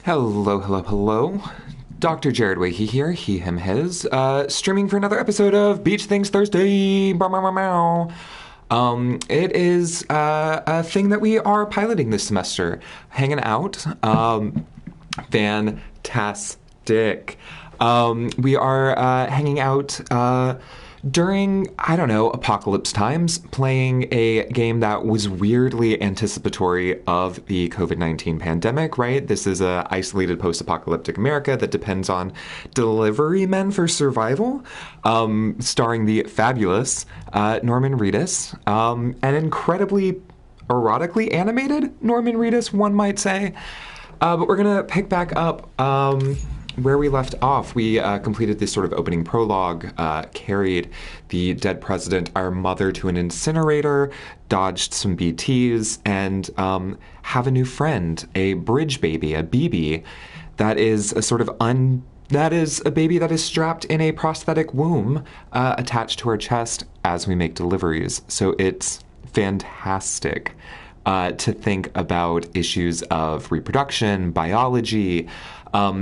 Hello, hello, hello. Dr. Jared Wakey here, he, him, his, streaming for another episode of Beach Things Thursday. Bow, bow, bow, bow. It is a thing that we are piloting this semester. Hanging out. Fantastic. We are hanging out during, I don't know, apocalypse times, playing a game that was weirdly anticipatory of the COVID-19 pandemic, right? This is a isolated post-apocalyptic America that depends on delivery men for survival, starring the fabulous Norman Reedus, an incredibly erotically animated Norman Reedus, one might say. But we're going to pick back up where we left off. We completed this sort of opening prologue, carried the dead president, our mother, to an incinerator, dodged some BTs, and have a new friend, a bridge baby, a BB, that is a sort of that is a baby that is strapped in a prosthetic womb attached to our chest as we make deliveries. So it's fantastic to think about issues of reproduction, biology,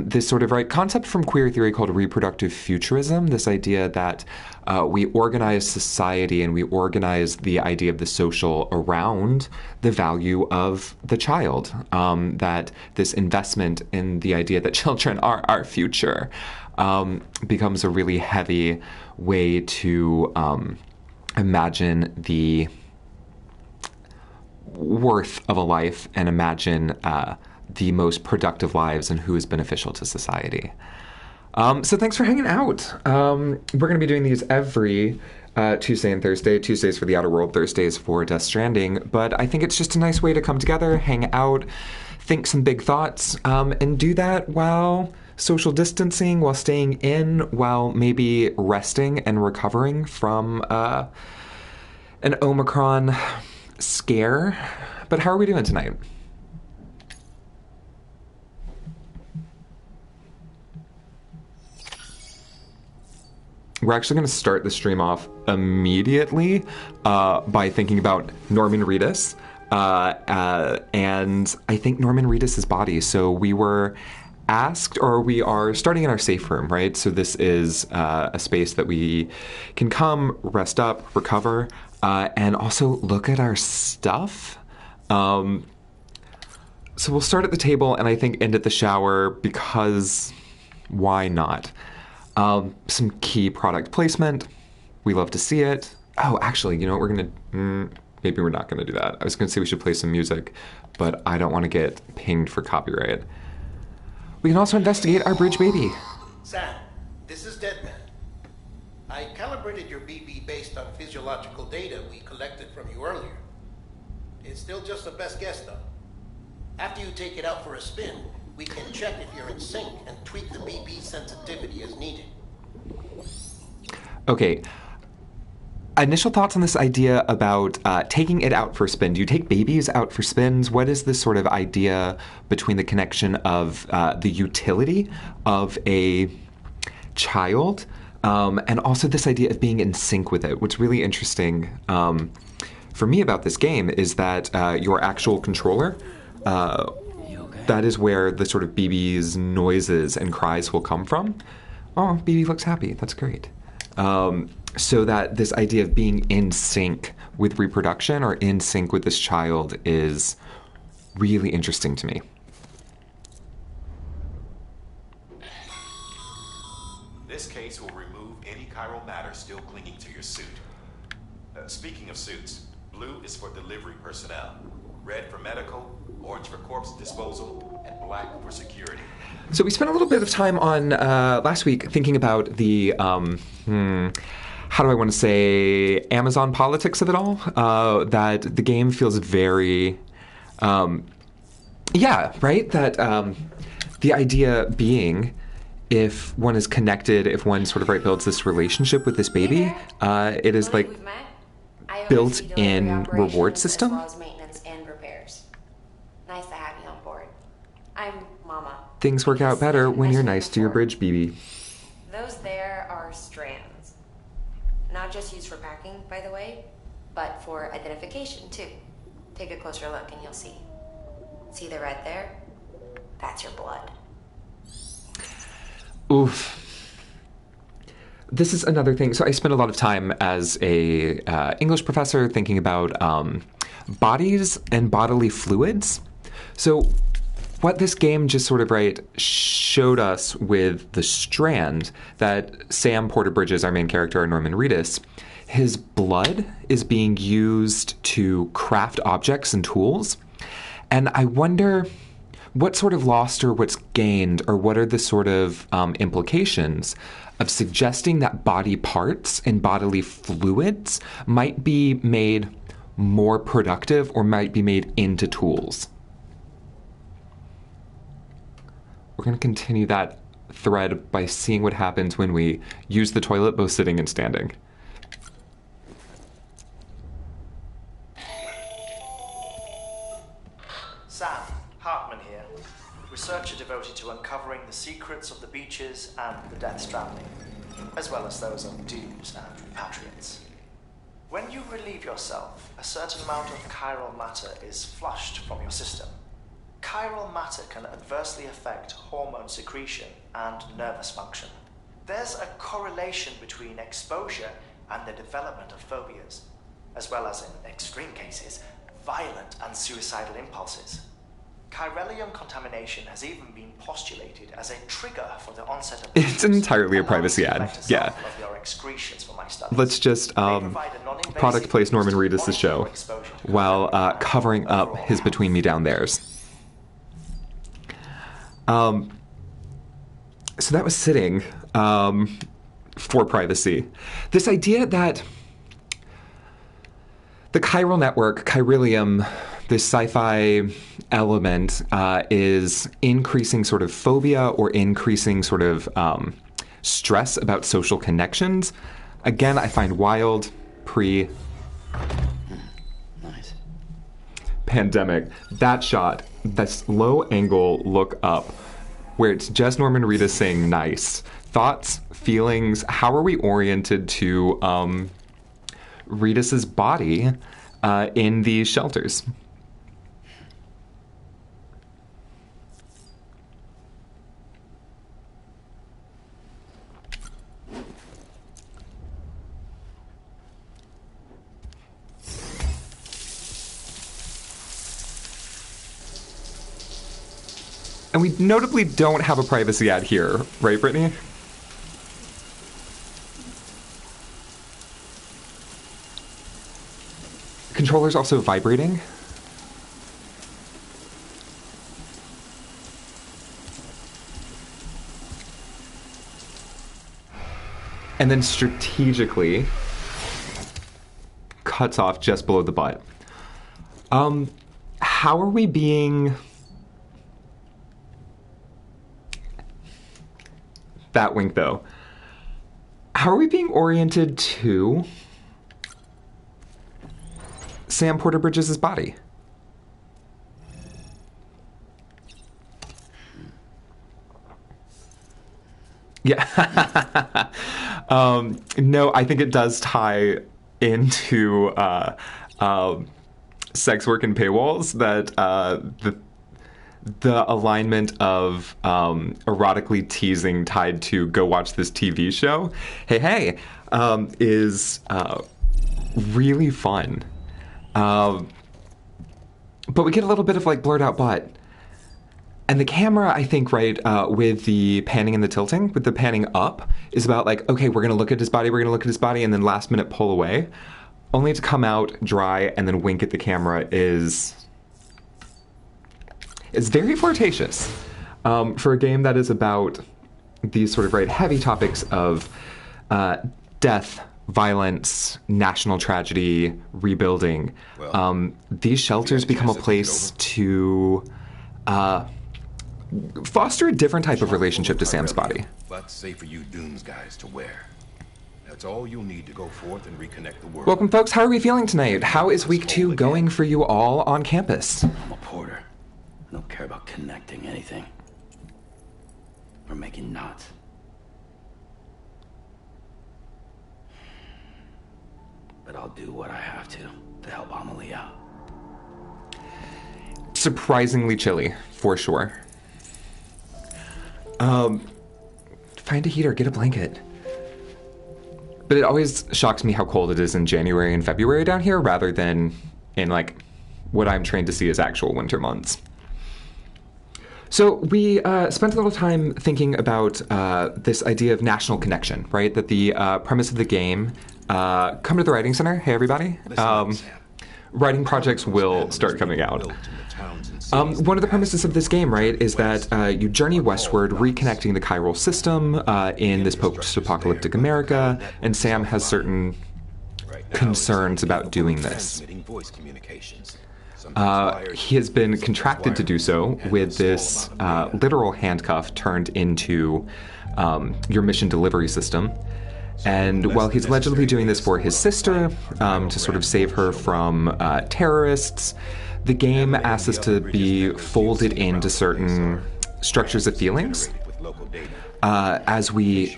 this sort of concept from queer theory called reproductive futurism, this idea that we organize society and we organize the idea of the social around the value of the child, that this investment in the idea that children are our future becomes a really heavy way to imagine the worth of a life and imagine the most productive lives and who is beneficial to society. So thanks for hanging out. We're going to be doing these every Tuesday and Thursday. Tuesdays for the Outer World, Thursdays for Death Stranding. But I think it's just a nice way to come together, hang out, think some big thoughts, and do that while social distancing, while staying in, while maybe resting and recovering from an Omicron scare. But how are we doing tonight? We're actually going to start the stream off immediately by thinking about Norman Reedus. And I think Norman Reedus' body. So we were asked, or we are starting in our safe room, right? So this is a space that we can come, rest up, recover, and also look at our stuff. So we'll start at the table and I think end at the shower because why not? Some key product placement. We love to see it. Oh, actually, you know what we're going to... maybe we're not going to do that. I was going to say we should play some music, but I don't want to get pinged for copyright. We can also investigate our bridge baby. Sam, this is Deadman. I calibrated your BB based on physiological data we collected from you earlier. It's still just a best guess, though. After you take it out for a spin, we can check if you're in sync and tweak the BB sensitivity as needed. Okay. Initial thoughts on this idea about taking it out for a spin. Do you take babies out for spins? What is this sort of idea between the connection of the utility of a child and also this idea of being in sync with it? What's really interesting for me about this game is that your actual controller, that is where the sort of BB's noises and cries will come from. Oh, BB looks happy. That's great. So that this idea of being in sync with reproduction or in sync with this child is really interesting to me. This case will remove any chiral matter still clinging to your suit. Speaking of suits, blue is for delivery personnel, red for medical, orange for corpse disposal, and black for security. So we spent a little bit of time on last week thinking about the, how do I want to say, Amazon politics of it all? That the game feels very, yeah, right? That the idea being, if one is connected, if one sort of builds this relationship with this baby, it is like built-in reward system. As well as maintenance and repairs. Nice to have you on board. I'm Mama. Things work out better when you're nice to your bridge BB. Those there are strands. Not just used for packing, by the way, but for identification too. Take a closer look and you'll see. See the red there? That's your blood. Oof. This is another thing. So I spent a lot of time as a English professor thinking about bodies and bodily fluids. So what this game just sort of showed us with the strand, that Sam Porter Bridges, our main character, Norman Reedus, his blood is being used to craft objects and tools. And I wonder what sort of lost or what's gained, or what are the sort of implications of suggesting that body parts and bodily fluids might be made more productive or might be made into tools. We're going to continue that thread by seeing what happens when we use the toilet both sitting and standing. Sam Hartman here, researcher devoted to uncovering the secrets of the beaches and the Death Stranding, as well as those of dues and repatriates. When you relieve yourself, a certain amount of chiral matter is flushed from your system. Chiral matter can adversely affect hormone secretion and nervous function. There's a correlation between exposure and the development of phobias, as well as, in extreme cases, violent and suicidal impulses. Chiralium contamination has even been postulated as a trigger for the onset of It's entirely a privacy ad. Yeah. Let's just product place Norman Reedus' show while covering up his Between Me Down There's. So that was sitting for privacy. This idea that the chiral network, chiralium, this sci-fi element, is increasing sort of phobia or increasing sort of stress about social connections. Again, I find wild Nice. Pandemic. That shot, this low angle look up, where it's just Norman Reedus saying nice. Thoughts, feelings, how are we oriented to Reedus's body in these shelters? And we notably don't have a privacy ad here, right, Brittany? Controller's also vibrating. And then strategically cuts off just below the butt. How are we being... That wink, though. How are we being oriented to Sam Porter Bridges' body? Yeah. No, I think it does tie into sex work and paywalls, that the alignment of erotically teasing tied to go watch this TV show, hey, is really fun. But we get a little bit of like blurred out butt. And the camera, I think, with the panning and the tilting, with the panning up, is about like, okay, we're going to look at his body, and then last minute pull away. Only to come out dry and then wink at the camera is... It's very flirtatious for a game that is about these sort of heavy topics of death, violence, national tragedy, rebuilding. Well, these shelters become a place to foster a different type of relationship to Sam's body. But safe for you Dooms guys to wear. That's all you'll need to go forth and reconnect the world. Welcome, folks. How are we feeling tonight? How is week 2 going for you all on campus? I'm a porter. I don't care about connecting anything. Or making knots. But I'll do what I have to help Amelie out. Surprisingly chilly, for sure. Find a heater, get a blanket. But it always shocks me how cold it is in January and February down here rather than in, like, what I'm trained to see as actual winter months. So we spent a little time thinking about this idea of national connection, right? That the premise of the game, come to the Writing Center, hey everybody. Writing projects will start coming out. One of the premises of this game, right, is that you journey westward, reconnecting the chiral system in this post-apocalyptic America, and Sam has certain concerns about doing this. He has been contracted to do so with this literal handcuff turned into your mission delivery system. And while he's allegedly doing this for his sister, to sort of save her from terrorists, the game asks us to be folded into certain structures of feelings as we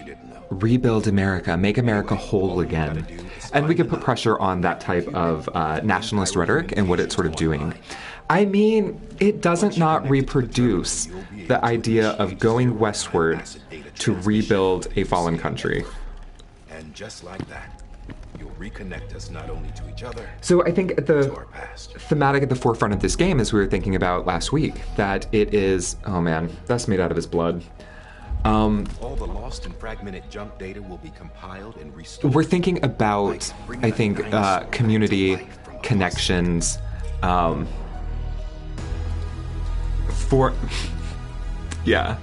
rebuild America, make America whole again. And we could put pressure on that type of nationalist rhetoric and what it's sort of doing. I mean, it doesn't not reproduce the idea of going westward to rebuild a fallen country. And just like that, you'll reconnect us not only to each other, so I think the to our past. thematic at the forefront of this game, as we were thinking about last week, that it is, oh man, that's made out of his blood. All the lost and fragmented junk data will be compiled and restored. We're thinking about, I think, community connections for, yeah,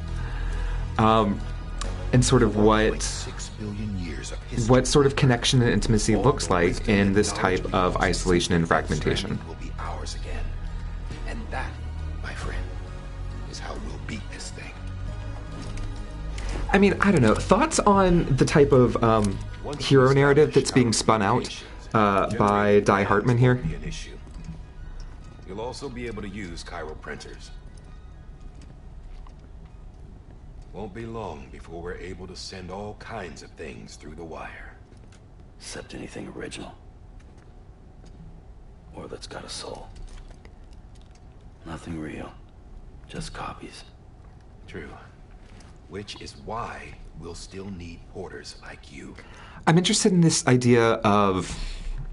and sort of what 6 billion years of history. what sort of connection and intimacy looks like in this type of isolation and fragmentation. Will be ours again, and that, my friend, is how we'll beat this thing. I mean, I don't know. Thoughts on the type of hero narrative that's being spun out by Die Hartman here? Be an issue. You'll also be able to use chiral printers. Won't be long before we're able to send all kinds of things through the wire. Except anything original. Or that's got a soul. Nothing real. Just copies. True. Which is why we'll still need porters like you. I'm interested in this idea of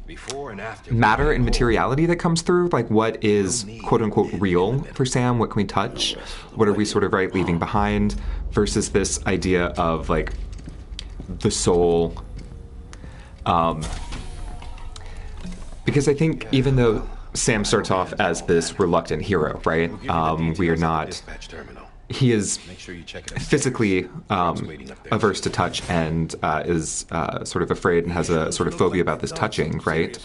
Before and after matter and materiality that comes through. Like, what is quote-unquote real for Sam? What can we touch? What are we sort of, right, leaving behind? Versus this idea of, like, the soul. Because I think even though Sam starts off as this reluctant hero, right? We are not... dispatch terminal. He is Make sure you check it out. physically averse to touch and is sort of afraid and has a sort of phobia about this touching, right?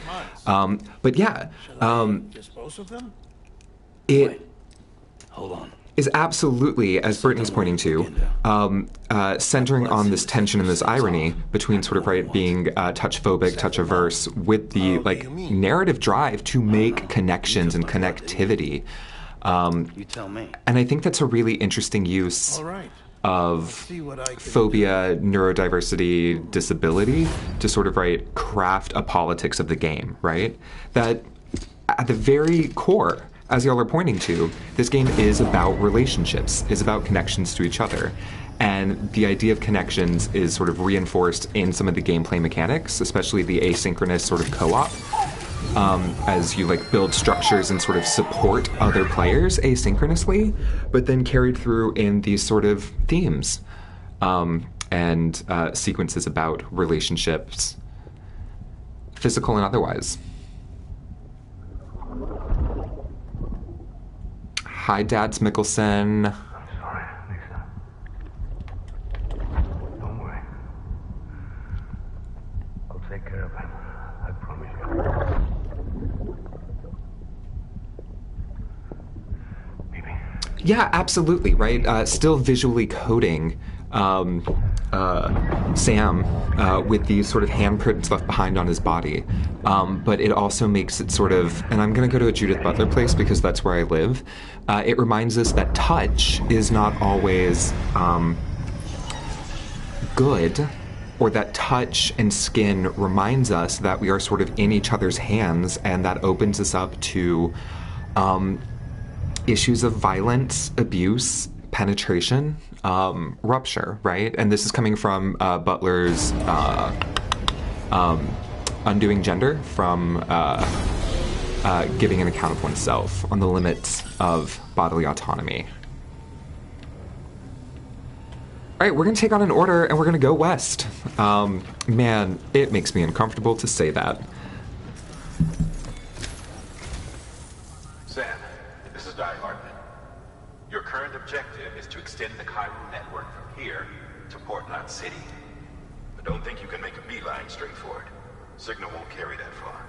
But yeah, Dispose of them? it Hold on. is absolutely, as Brittany's pointing to, centering on this tension and this irony between sort of, right, being touch-phobic, touch-averse, with the, like, narrative drive to make connections and connectivity. You tell me. And I think that's a really interesting use All right. of See what I can phobia, neurodiversity, disability to sort of, right, craft a politics of the game, right? That at the very core, as y'all are pointing to, this game is about relationships, is about connections to each other. And the idea of connections is sort of reinforced in some of the gameplay mechanics, especially the asynchronous sort of co-op. As you, like, build structures and sort of support other players asynchronously, but then carried through in these sort of themes and sequences about relationships, physical and otherwise. Hi, Dads Mickelson. Sorry, Lisa. Don't worry. I'll take care of him. I promise you. Maybe. Yeah, absolutely, right? Still visually coding Sam with these sort of handprints left behind on his body. But it also makes it sort of, and I'm going to go to a Judith Butler place because that's where I live. It reminds us that touch is not always good, or that touch and skin reminds us that we are sort of in each other's hands, and that opens us up to issues of violence, abuse, penetration, rupture, right? And this is coming from Butler's undoing gender from giving an account of oneself on the limits of bodily autonomy. All right, we're going to take on an order, and we're going to go west. Man, it makes me uncomfortable to say that. Sam, this is Di Hartman. Your current objective is to extend the Cairo network from here to Port Knot City. But don't think you can make a beeline straight for it. Signal won't carry that far.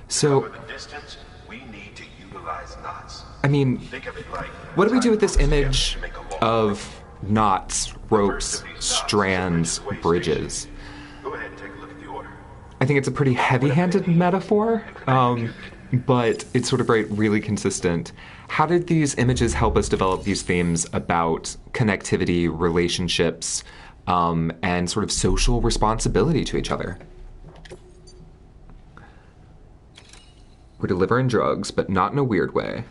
So, to cover the distance, we need to utilize knots. I mean, Think of it like what do we do with this image of knots, ropes, strands, bridges? Go ahead and take a look at the order. I think it's a pretty heavy-handed metaphor, but it's sort of really consistent. How did these images help us develop these themes about connectivity, relationships, and sort of social responsibility to each other? We're delivering drugs, but not in a weird way.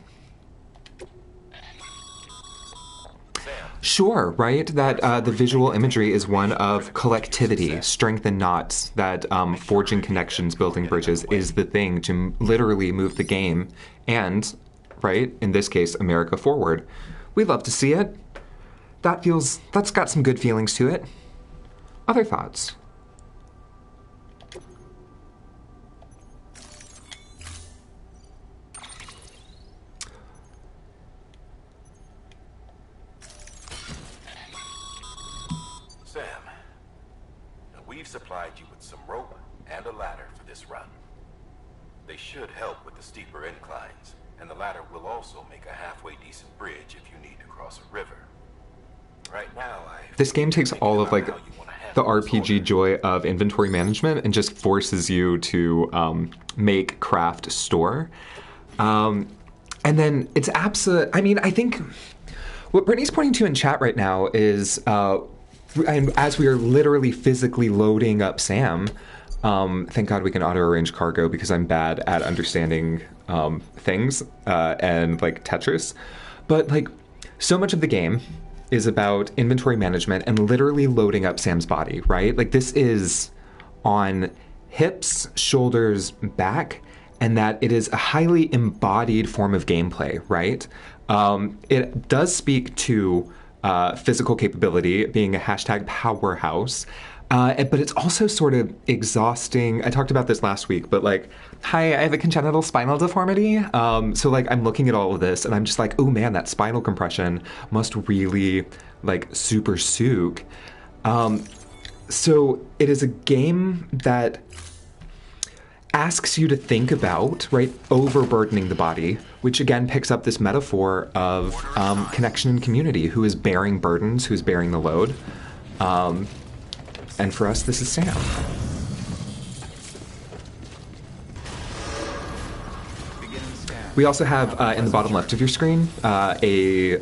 Sure, right? That the visual imagery is one of collectivity, strength in knots, that forging connections, building bridges is the thing to literally move the game and, right, in this case, America forward. We love to see it. That's got some good feelings to it. Other thoughts? We've supplied you with some rope and a ladder for this run. They should help with the steeper inclines, and the ladder will also make a halfway decent bridge if you need to cross a river. Right now, this game takes all of like the RPG joy of inventory management and just forces you to make, craft, store. And then it's absolute. I mean, I think what Brittany's pointing to in chat right now is and as we are literally physically loading up Sam, thank God we can auto-arrange cargo because I'm bad at understanding things and like Tetris. But like so much of the game is about inventory management and literally loading up Sam's body, right? Like this is on hips, shoulders, back, and that it is a highly embodied form of gameplay, right? It does speak to physical capability, being a hashtag powerhouse. But it's also sort of exhausting. I talked about this last week, but like, hi, I have a congenital spinal deformity. So like, I'm looking at all of this and I'm just like, oh man, that spinal compression must really like super soak. So it is a game that asks you to think about, right, overburdening the body, which again picks up this metaphor of connection and community. Who is bearing burdens? Who's bearing the load? And for us, this is Sam. We also have in the bottom left of your screen a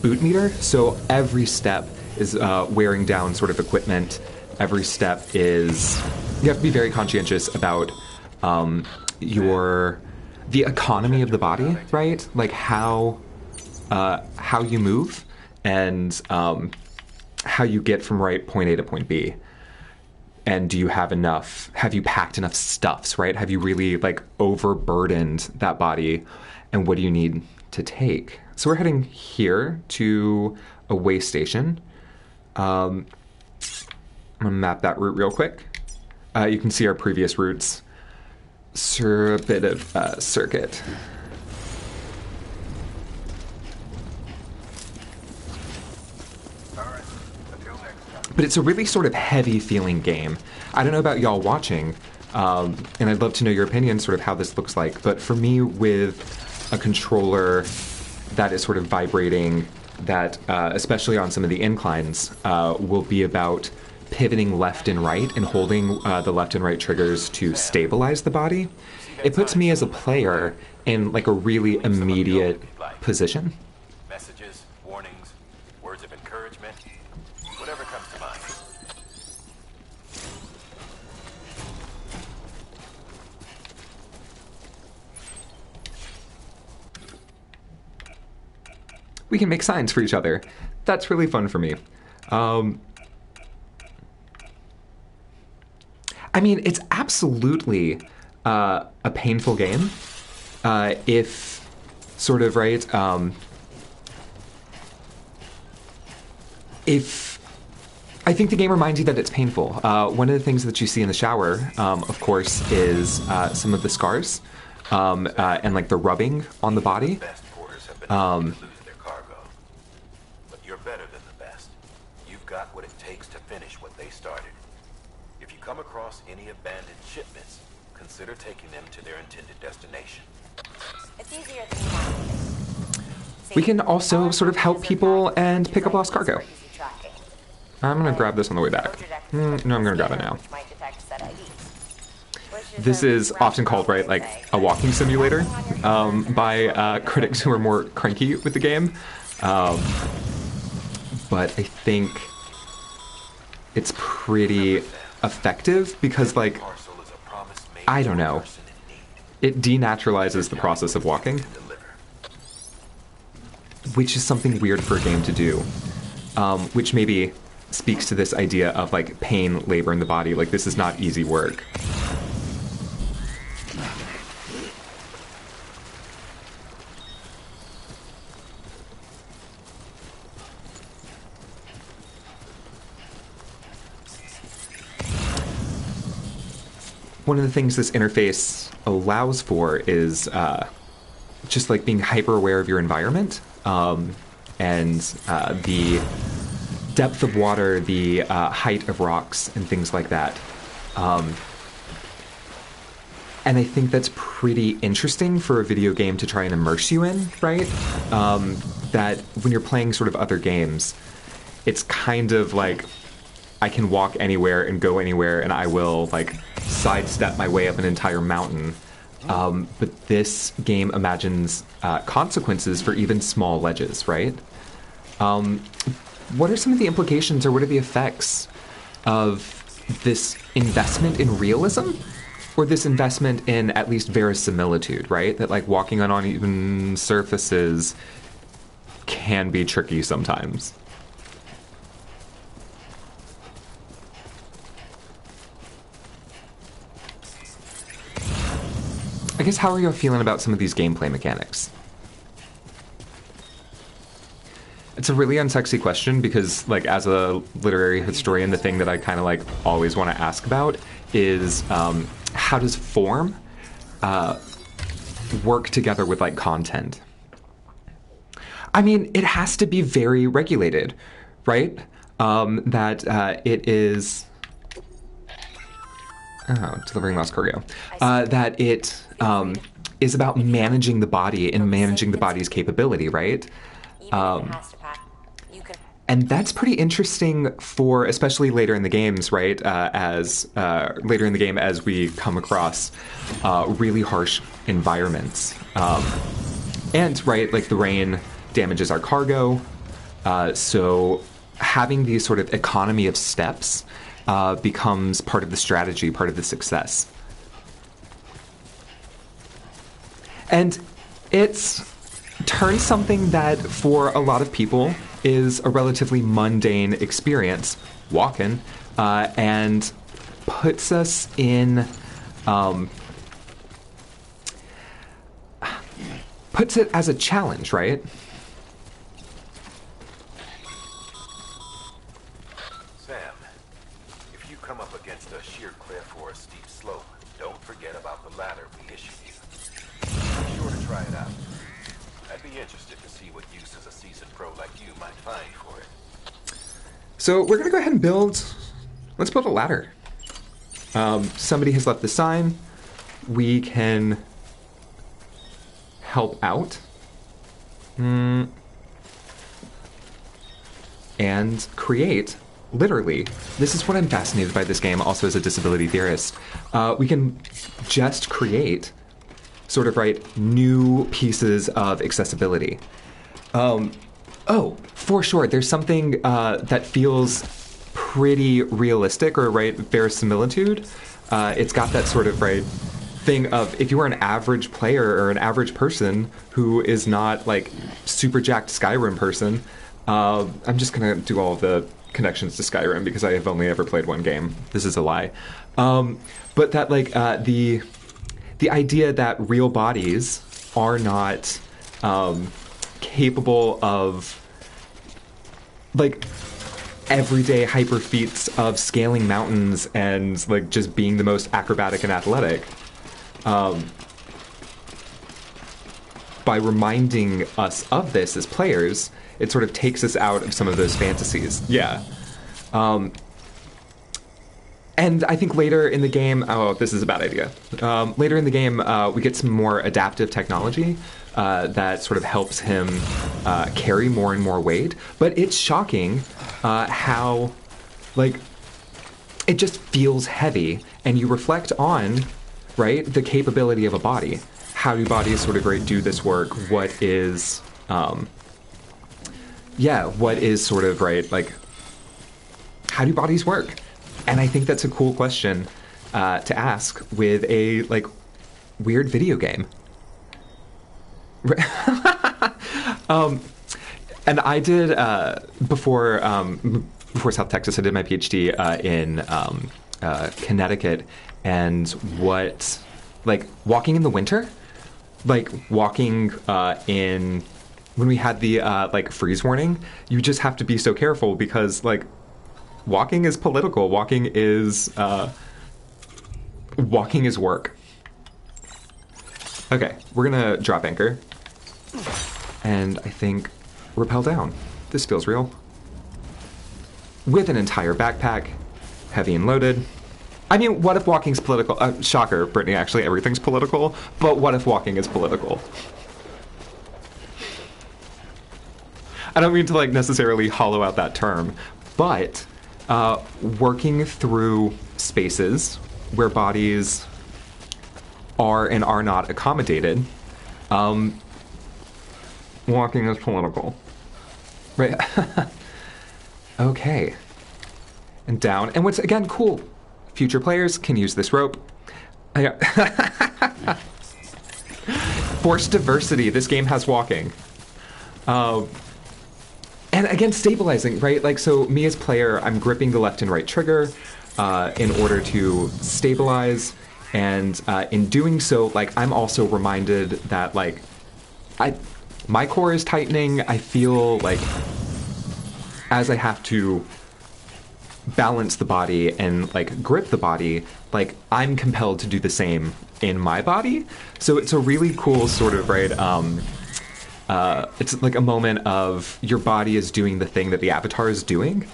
boot meter. So every step is wearing down sort of equipment. Every step is, you have to be very conscientious about the economy of the body, right? Like how you move and how you get from point A to point B. And do you have enough, have you packed enough stuffs, right? Have you really like overburdened that body? And what do you need to take? So we're heading here to a way station. I'm gonna map that route real quick. You can see our previous routes. A bit of circuit. But it's a really sort of heavy feeling game. I don't know about y'all watching, and I'd love to know your opinion, sort of how this looks like. But for me, with a controller that is sort of vibrating, that especially on some of the inclines, will be about pivoting left and right and holding the left and right triggers to stabilize the body. It puts me as a player in like a really immediate position. Messages, warnings, words of encouragement, whatever comes to mind. we can make signs for each other. That's really fun for me. I mean, it's absolutely a painful game. If sort of, right, if I think the game reminds you that it's painful. One of the things that you see in the shower, of course, is some of the scars and like the rubbing on the body. Best porters have been able to lose their cargo. But you're better than the best. You've got what it takes to finish what they started. If you come across any abandoned shipments, consider taking them to their intended destination. It's easier than you want. We can also sort of help people and pick up lost cargo. I'm going to grab this on the way back. No, I'm going to grab it now. This is often called, right, like a walking simulator by critics who are more cranky with the game. But I think it's pretty effective because, like, I don't know. It denaturalizes the process of walking, which is something weird for a game to do, which maybe speaks to this idea of, like, pain, labor in the body. Like, this is not easy work. One of the things this interface allows for is just like being hyper aware of your environment and the depth of water, the height of rocks, and things like that. And I think that's pretty interesting for a video game to try and immerse you in, right? That when you're playing sort of other games, it's kind of like I can walk anywhere and go anywhere, and I will, like, sidestep my way up an entire mountain. But this game imagines consequences for even small ledges, right? What are some of the implications, or what are the effects of this investment in realism? Or this investment in at least verisimilitude, right? That, like, walking on uneven surfaces can be tricky sometimes. I guess, how are you feeling about some of these gameplay mechanics? It's a really unsexy question because, like, as a literary historian, the thing that I kind of, like, always want to ask about is how does form work together with, like, content? I mean, it has to be very regulated, right? That it is... delivering lost cargo. That it is about managing the body and managing the body's capability, right? And that's pretty interesting for, especially later in the games, right? As later in the game, as we come across really harsh environments, and right, like the rain damages our cargo, so having these sort of economy of steps becomes part of the strategy, part of the success. And it's turned something that for a lot of people is a relatively mundane experience, walking, and puts us in, puts it as a challenge, right? Sam, if you come up against a sheer cliff or a steep slope, don't forget about the ladder we issued you. Be sure to try it out. I'd be interested to see what uses a seasoned pro like you might find for it. So we're gonna go ahead and build, let's build a ladder. Somebody has left the sign. We can help out. And create, literally, this is what I'm fascinated by this game, also as a disability theorist. We can just create, sort of, right, new pieces of accessibility. Oh, for sure, there's something that feels pretty realistic, or, right, verisimilitude. It's got that sort of, right, thing of if you are an average player or an average person who is not like super jacked Skyrim person, I'm just gonna do all of the connections to Skyrim because I have only ever played one game. This is a lie. But that like the idea that real bodies are not capable of like everyday hyper feats of scaling mountains and like just being the most acrobatic and athletic. By reminding us of this as players, it sort of takes us out of some of those fantasies. Yeah. And I think later in the game, oh, this is a bad idea. Later in the game, we get some more adaptive technology that sort of helps him carry more and more weight. But it's shocking how, like, it just feels heavy. And you reflect on, right, the capability of a body. How do bodies sort of do this work? What is, what is sort of, right, like, how do bodies work? And I think that's a cool question to ask with a, like, weird video game. And I did, before South Texas, I did my PhD in Connecticut, and what, like, walking in the winter, like, walking in, when we had the, like, freeze warning, you just have to be so careful because, like, walking is political. Walking is work. Okay, we're gonna drop anchor. And I think rappel down. This feels real. With an entire backpack, heavy and loaded. I mean, what if walking's political? Shocker, Brittany, actually everything's political. But what if walking is political? I don't mean to, like, necessarily hollow out that term, but working through spaces where bodies are and are not accommodated, walking is political. Right? Okay. And down. And what's, again, cool, future players can use this rope. Forced diversity. This game has walking. And again, stabilizing, right? Like, so me as player, I'm gripping the left and right trigger in order to stabilize. And in doing so, like, I'm also reminded that, like, my core is tightening. I feel like as I have to balance the body and, like, grip the body, like, I'm compelled to do the same in my body. So it's a really cool sort of, right, it's like a moment of your body is doing the thing that the avatar is doing.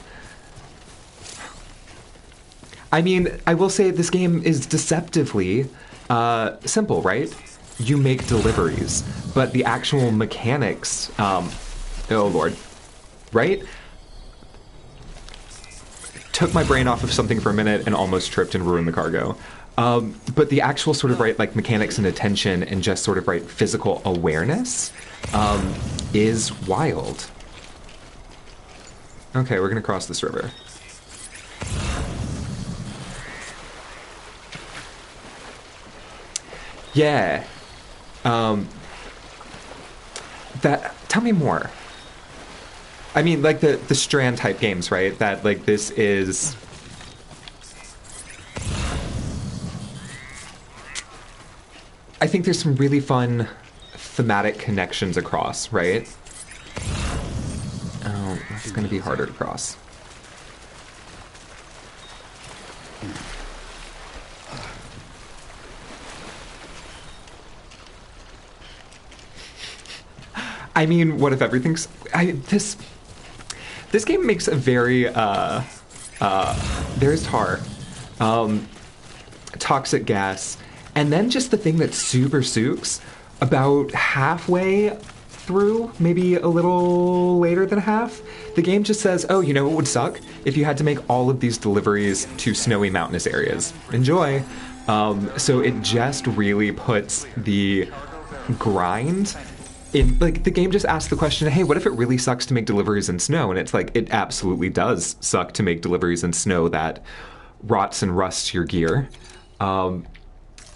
I mean, I will say this game is deceptively simple, right? You make deliveries, but the actual mechanics, oh lord, right? Took my brain off of something for a minute and almost tripped and ruined the cargo. But the actual sort of, right, like, mechanics and attention and just sort of, right, physical awareness is wild. Okay, we're gonna cross this river. Yeah. Tell me more. I mean, like, the strand type games, right? That, like, this is... I think there's some really fun thematic connections across, right? Oh, that's going to be harder to cross. I mean, what if everything's... This game makes a very... there's tar. Toxic gas. And then just the thing that super sooks, about halfway through, maybe a little later than half, the game just says, oh, you know what would suck? If you had to make all of these deliveries to snowy mountainous areas. Enjoy. So it just really puts the grind in, like, the game just asks the question, hey, what if it really sucks to make deliveries in snow? And it's like, it absolutely does suck to make deliveries in snow that rots and rusts your gear.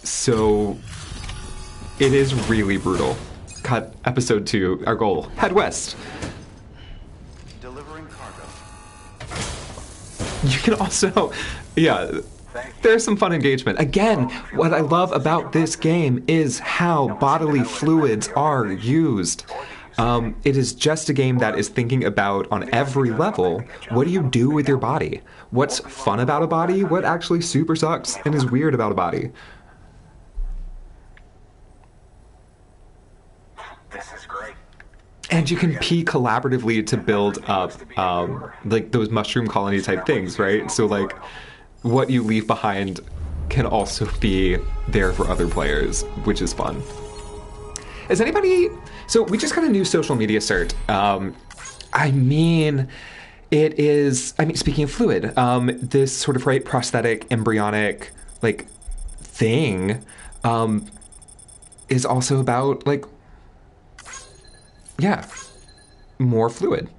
So it is really brutal. Cut episode 2, our goal. Head west. Delivering cargo. You can also, there's some fun engagement. Again, what I love about this game is how bodily fluids are used. It is just a game that is thinking about, on every level, what do you do with your body? What's fun about a body? What actually super sucks and is weird about a body? This is great. And you can pee collaboratively to build up, like, those mushroom colony type things, right? So, like, what you leave behind can also be there for other players, which is fun. Is anybody... So, we just got a new social media cert. It is... speaking of fluid, this sort of, right, prosthetic, embryonic, like, thing, is also about, like... Yeah, more fluid.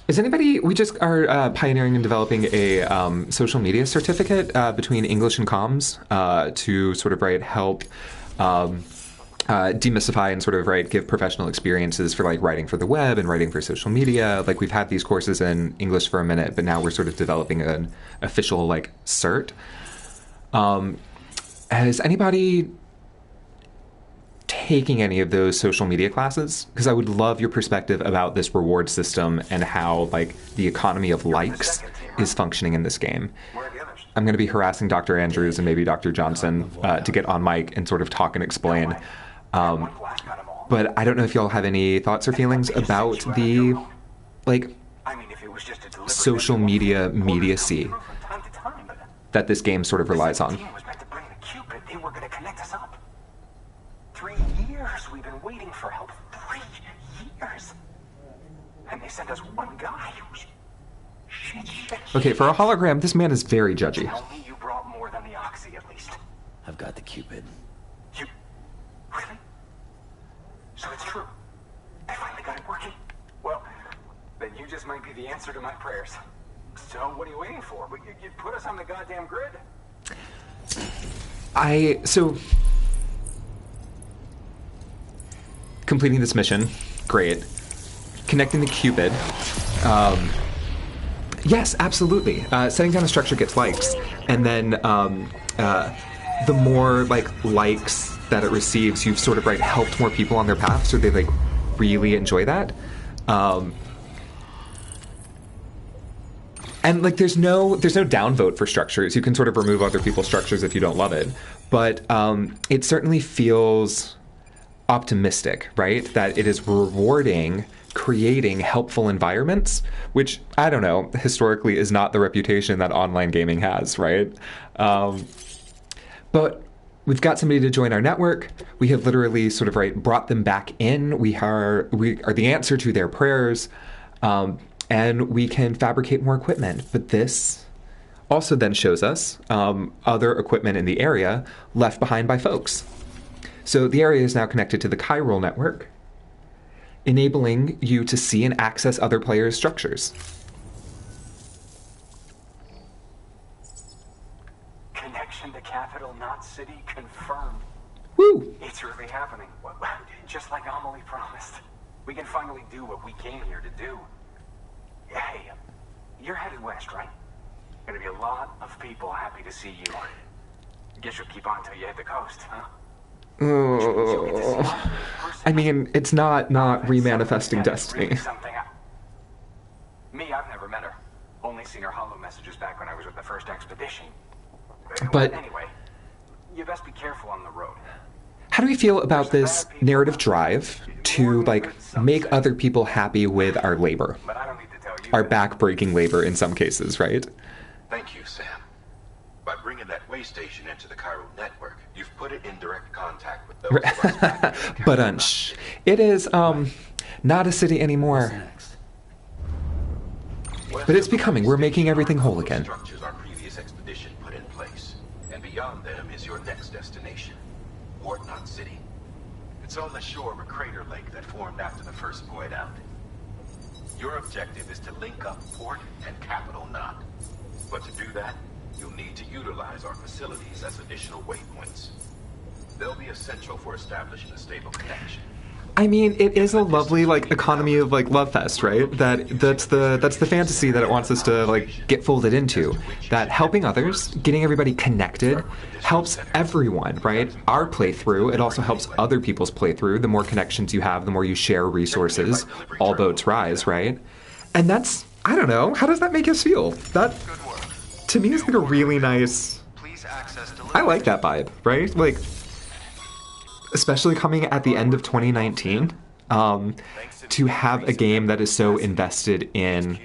Is anybody... We just are pioneering and developing a social media certificate between English and comms to sort of, right, help demystify and sort of, right, give professional experiences for, like, writing for the web and writing for social media. Like, we've had these courses in English for a minute, but now we're sort of developing an official, like, cert. Has anybody... taking any of those social media classes? Because I would love your perspective about this reward system and how, like, the economy of likes is functioning in this game. I'm going to be harassing Dr. Andrews and maybe Dr. Johnson to get on mic and sort of talk and explain. But I don't know if y'all have any thoughts or feelings about the, like, social media mediacy that this game sort of relies on. 3 years we've been waiting for help. 3 years. And they sent us one guy who's... Shit. Okay, for a hologram, this man is very judgy. Tell me you brought more than the oxy, at least. I've got the Cupid. You... Really? So it's true. They finally got it working? Well, then you just might be the answer to my prayers. So what are you waiting for? You put us on the goddamn grid. Completing this mission, great. Connecting the Cupid, yes, absolutely. Setting down a structure gets likes, and then the more, like, likes that it receives, you've sort of, right, helped more people on their path, so they, like, really enjoy that. And, like, there's no downvote for structures. You can sort of remove other people's structures if you don't love it, but it certainly feels optimistic, right? That it is rewarding creating helpful environments, which, I don't know, historically is not the reputation that online gaming has, right? But we've got somebody to join our network. We have literally sort of, right, brought them back in. We are the answer to their prayers, and we can fabricate more equipment. But this also then shows us other equipment in the area left behind by folks. So the area is now connected to the chiral network, enabling you to see and access other players' structures. Connection to capital, not city, confirmed. Woo! It's really happening. Just like Amelie promised. We can finally do what we came here to do. Hey, you're headed west, right? Gonna be a lot of people happy to see you. Guess you'll keep on till you hit the coast, huh? I mean, it's not remanifesting destiny. Me, I've never met her. Only seen her holo messages back when I was with the first expedition. But anyway, you best be careful on the road. How do we feel about this narrative drive to, like, make other people happy with our labor? Our back-breaking labor in some cases, right? Thank you, Sam. By bringing that way station into the chiral network, you've put it in direct contact with those of us. But it is not a city anymore. But it's becoming. We're making everything whole again. Structures our previous expedition put in place, and beyond them is your next destination, Port Knot City. It's on the shore of a crater lake that formed after the first void out. Your objective is to link up Port and Capital Knot. But to do that, You'll need to utilize our facilities as additional waypoints. They'll be essential for establishing a stable connection. I mean, it is a lovely like economy of like love fest, right? That's the fantasy that it wants us to like get folded into. That helping others, getting everybody connected, helps everyone, right? Our playthrough, it also helps other people's playthrough. The more connections you have, the more you share resources. All boats rise, right? And that's, I don't know, how does that make us feel? That to me is like a really nice. I like that vibe, right? Like, especially coming at the end of 2019, to have a game that is so invested in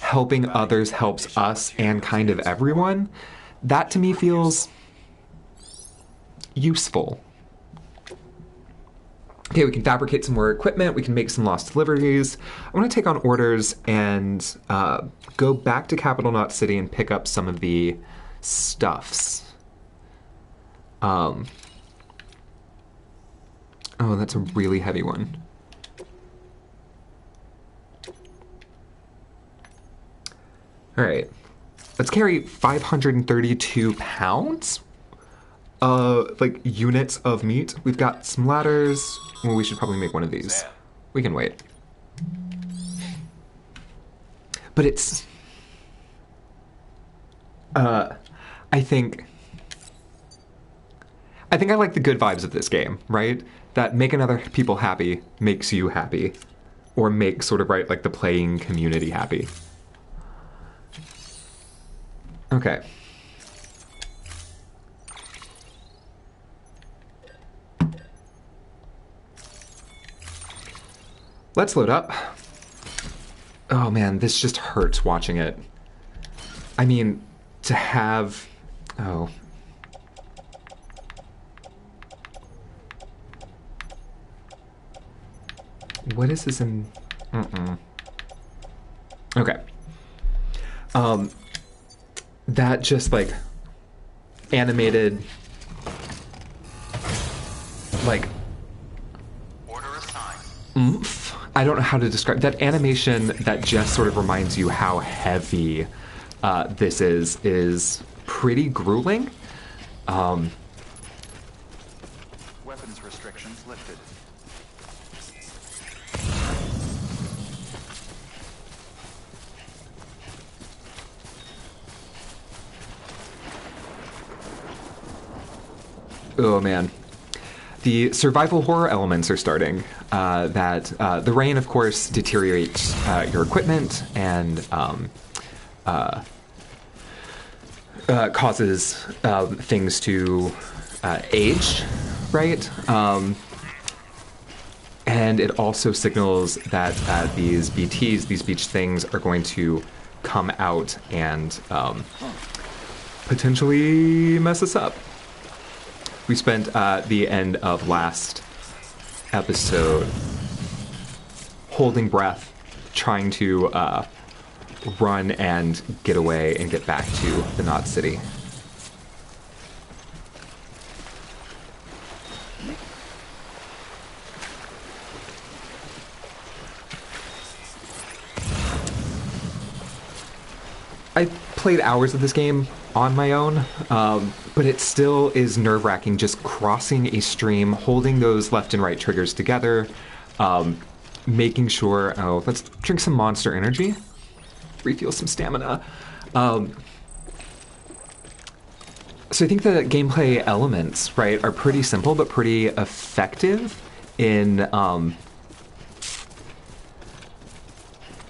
helping others helps us and kind of everyone, that to me feels useful. Okay, we can fabricate some more equipment, we can make some lost deliveries. I want to take on orders and go back to Capital Knot City and pick up some of the stuffs. Oh, that's a really heavy one. All right. Let's carry 532 pounds? Like, units of meat. We've got some ladders. Well, we should probably make one of these. We can wait. But it's... I think I like the good vibes of this game, right? That making other people happy makes you happy. Or make sort of, right, like the playing community happy. Okay. Let's load up. Oh man, this just hurts watching it. I mean, to have... Oh... What is this in... Okay. That just, like, animated... Like... Order assigned. Oomph? I don't know how to describe... That animation that just sort of reminds you how heavy this is pretty grueling. Weapons restrictions lifted. Oh man. The survival horror elements are starting. The rain, of course, deteriorates your equipment and causes things to age, right? And it also signals that these BTs, these beach things, are going to come out and potentially mess us up. We spent the end of last episode holding breath, trying to run and get away and get back to the Knot City. I played hours of this game on my own, but it still is nerve-wracking just crossing a stream, holding those left and right triggers together, making sure... Oh, let's drink some Monster Energy, refuel some stamina. So I think the gameplay elements, right, are pretty simple but pretty effective in...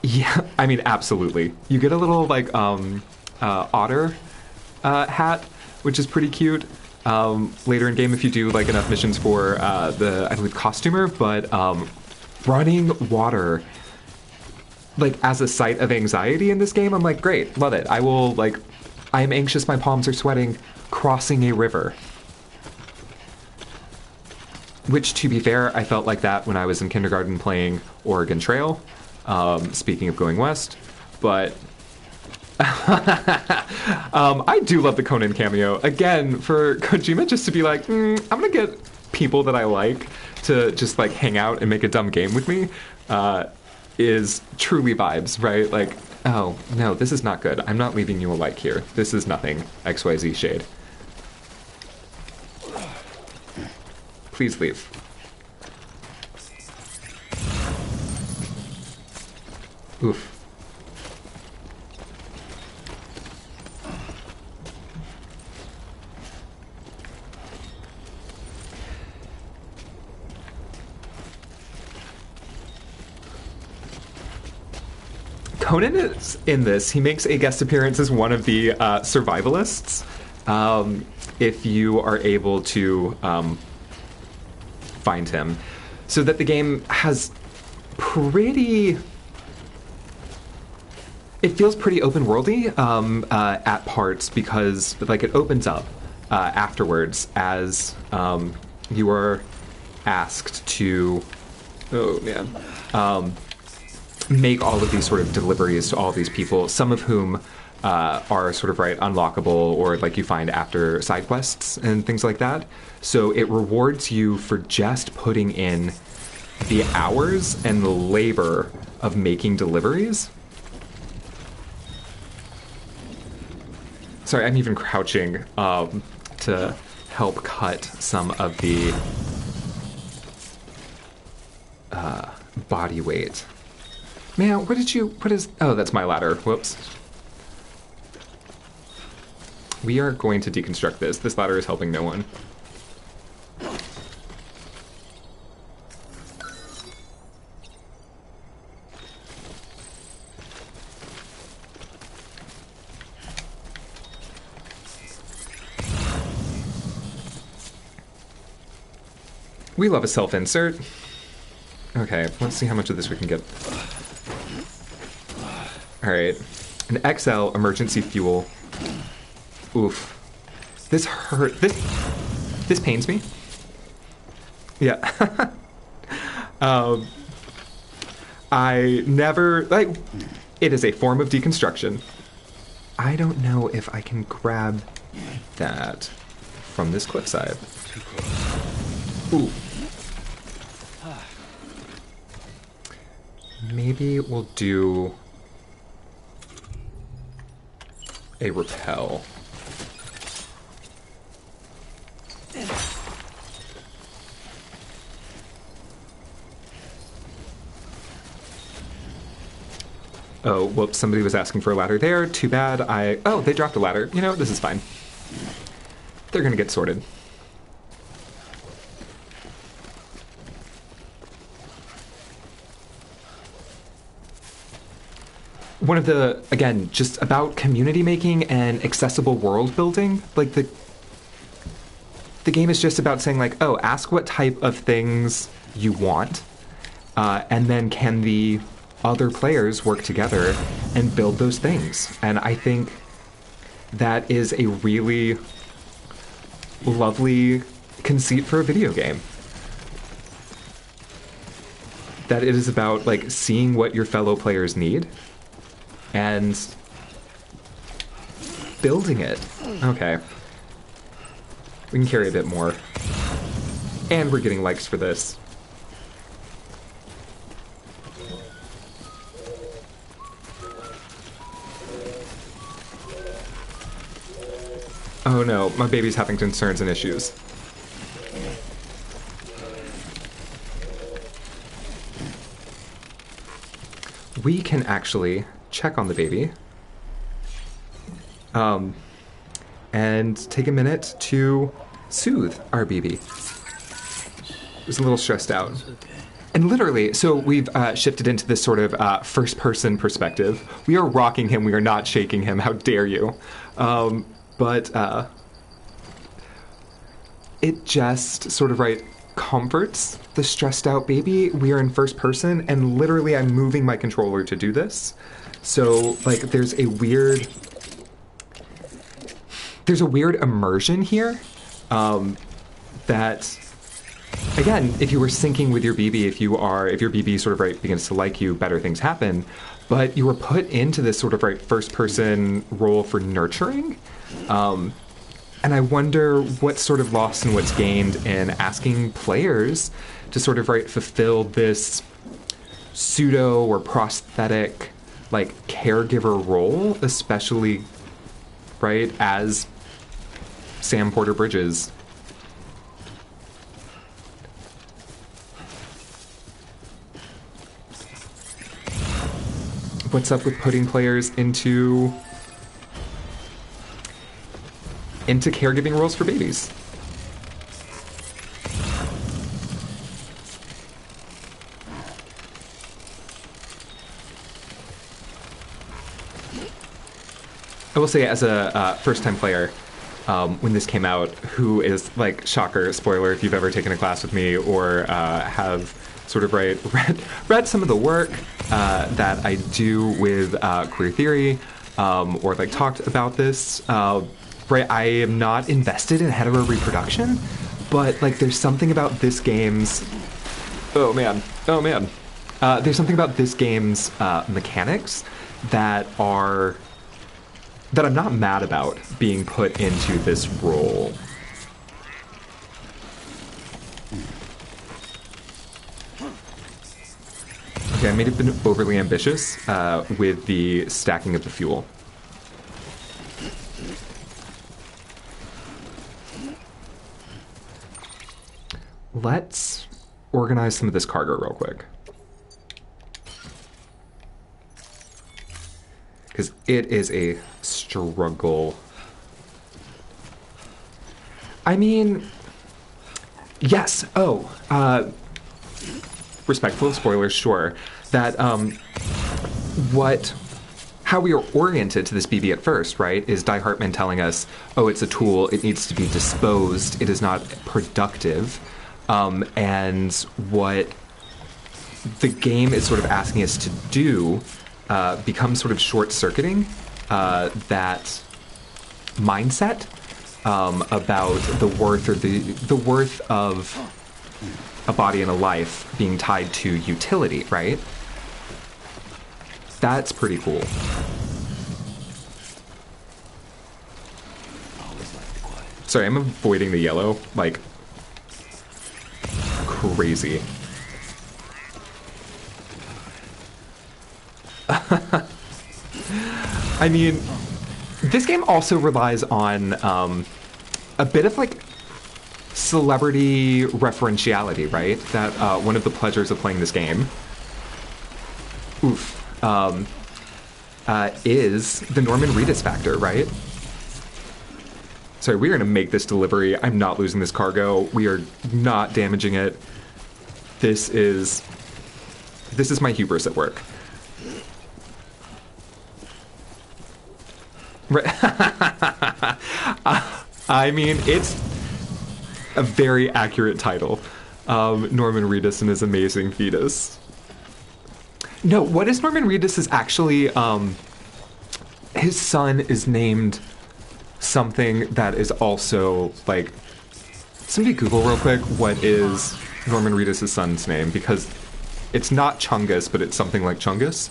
Yeah, I mean, absolutely. You get a little, like, otter hat, which is pretty cute. Later in game, if you do, like, enough missions for the, I believe, costumer, but running water, like, as a site of anxiety in this game, I'm like, great, love it. I will, like, I am anxious, my palms are sweating, crossing a river. Which, to be fair, I felt like that when I was in kindergarten playing Oregon Trail. Speaking of going west, but I do love the Conan cameo. Again, for Kojima just to be like, I'm gonna get people that I like to just like hang out and make a dumb game with me, is truly vibes, right? Like, Oh, no, this is not good. I'm not leaving you a like here. This is nothing. XYZ shade. Please leave. Oof. Conan is in this. He makes a guest appearance as one of the survivalists. If you are able to find him. So that the game has pretty... It feels pretty open-worldy at parts because like it opens up afterwards as you are asked to... Oh, man. Make all of these sort of deliveries to all these people, some of whom are sort of unlockable or like you find after side quests and things like that. So it rewards you for just putting in the hours and the labor of making deliveries. Sorry, I'm even crouching to help cut some of the body weight. Man, what is... Oh, that's my ladder. Whoops. We are going to deconstruct this. This ladder is helping no one. We love a self-insert. Okay, let's see how much of this we can get. Alright. An XL emergency fuel. Oof. This hurt. This pains me. Yeah. I never... Like, it is a form of deconstruction. I don't know if I can grab that from this cliffside. Ooh. Maybe we'll do a rappel. Oh, whoops, somebody was asking for a ladder there. Too bad Oh, they dropped a ladder. You know, this is fine. They're gonna get sorted. One of the, again, just about community making and accessible world building. Like, the game is just about saying, like, oh, ask what type of things you want, and then can the other players work together and build those things. And I think that is a really lovely conceit for a video game. That it is about, like, seeing what your fellow players need and building it. Okay. We can carry a bit more. And we're getting likes for this. Oh no, my baby's having concerns and issues. We can actually check on the baby. And take a minute to soothe our baby. He was a little stressed out. And literally, so we've shifted into this sort of first-person perspective. We are rocking him, we are not shaking him, how dare you. But it just sort of, comforts the stressed out baby. We are in first person, and literally I'm moving my controller to do this. So, there's a weird immersion here that, again, if you were syncing with your BB, if your BB sort of begins to like you, better things happen. But you were put into this sort of first person role for nurturing. And I wonder what's sort of lost and what's gained in asking players to sort of fulfill this pseudo or prosthetic like caregiver role, especially right as Sam Porter Bridges. What's up with putting players into caregiving roles for babies? I will say, as a first-time player, when this came out, who is, like, shocker, spoiler, if you've ever taken a class with me or have sort of read some of the work that I do with queer theory or, like, talked about this, I am not invested in hetero reproduction, but, like, there's something about this game's... Oh, man. There's something about this game's mechanics that I'm not mad about being put into this role. Okay, I may have been overly ambitious with the stacking of the fuel. Let's organize some of this cargo real quick. Because it is a struggle. I mean, yes. Respectful of spoilers, sure. That how we are oriented to this BB at first, right, is Die Hartman telling us, oh, it's a tool, it needs to be disposed, it is not productive. And what the game is sort of asking us to do becomes sort of short-circuiting that mindset about the worth of a body and a life being tied to utility, right? That's pretty cool. Sorry, I'm avoiding the yellow like crazy. I mean, this game also relies on a bit of like celebrity referentiality, right? That one of the pleasures of playing this game, is the Norman Reedus factor, right? Sorry, we're gonna make this delivery. I'm not losing this cargo. We are not damaging it. This is my hubris at work. I mean, it's a very accurate title. Norman Reedus and his amazing fetus. No, what is Norman Reedus is actually, his son is named something that is also, like, somebody Google real quick, what is Norman Reedus' son's name? Because it's not Chungus, but it's something like Chungus.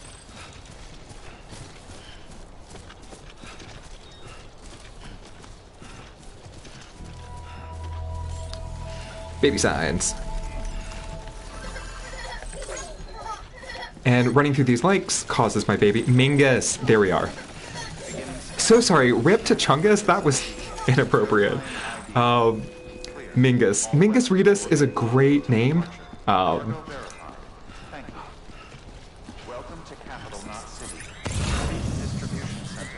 Baby signs. And running through these lakes causes my baby... Mingus! There we are. So sorry, rip to Chungus? That was inappropriate. Mingus. Mingus Reedus is a great name. Thank you. Welcome to Capital Knot City. Distribution Center.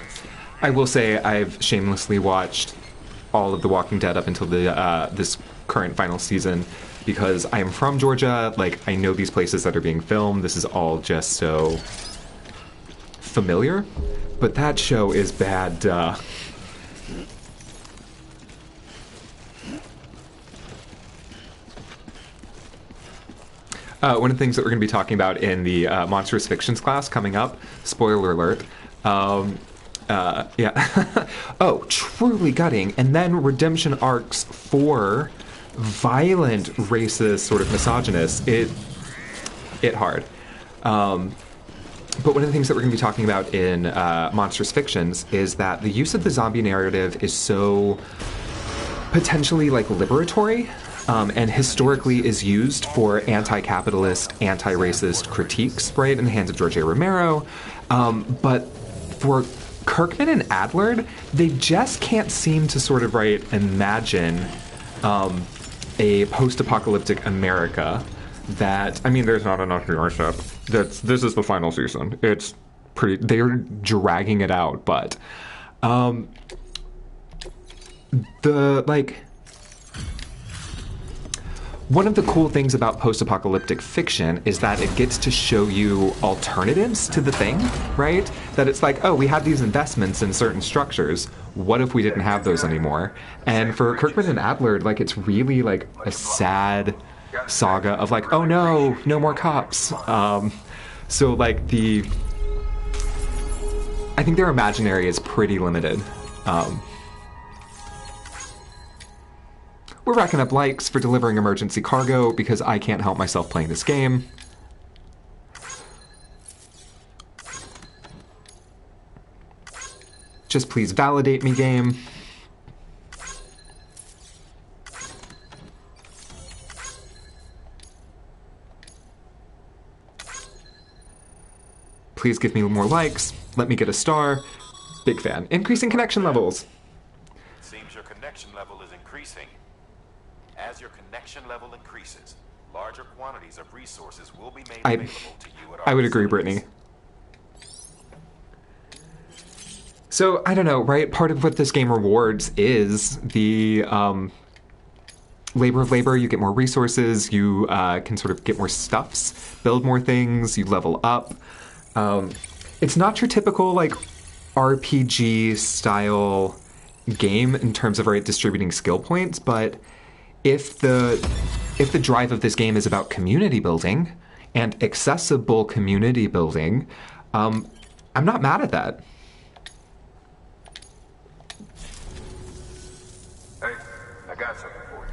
I will say I've shamelessly watched all of The Walking Dead up until this current final season, because I am from Georgia. Like, I know these places that are being filmed. This is all just so familiar. But that show is bad. One of the things that we're going to be talking about in the Monstrous Fictions class coming up, spoiler alert, yeah. Oh, truly gutting. And then redemption arcs for violent, racist, sort of misogynist. It hard. But one of the things that we're going to be talking about in Monstrous Fictions is that the use of the zombie narrative is so potentially, like, liberatory, and historically is used for anti-capitalist, anti-racist critiques, right, in the hands of George A. Romero, But for Kirkman and Adler, they just can't seem to sort of imagine a post-apocalyptic America that, I mean, there's not enough viewership. This is the final season. It's pretty, they're dragging it out, but one of the cool things about post-apocalyptic fiction is that it gets to show you alternatives to the thing, right? That it's like, oh, we had these investments in certain structures. What if we didn't have those anymore? And for Kirkman and Adler, it's really a sad saga of oh no, no more cops. So I think their imaginary is pretty limited. We're racking up likes for delivering emergency cargo because I can't help myself playing this game. Just please validate me, game. Please give me more likes. Let me get a star. Big fan. Increasing connection levels. Seems your connection level is increasing. As your connection level increases, larger quantities of resources will be made available to you at our I would agree, facilities. Brittany. So, I don't know, right? Part of what this game rewards is the labor of labor. You get more resources, you can sort of get more stuffs, build more things, you level up. It's not your typical, RPG style game in terms of distributing skill points, but if the drive of this game is about community building and accessible community building, I'm not mad at that. Hey, I got something for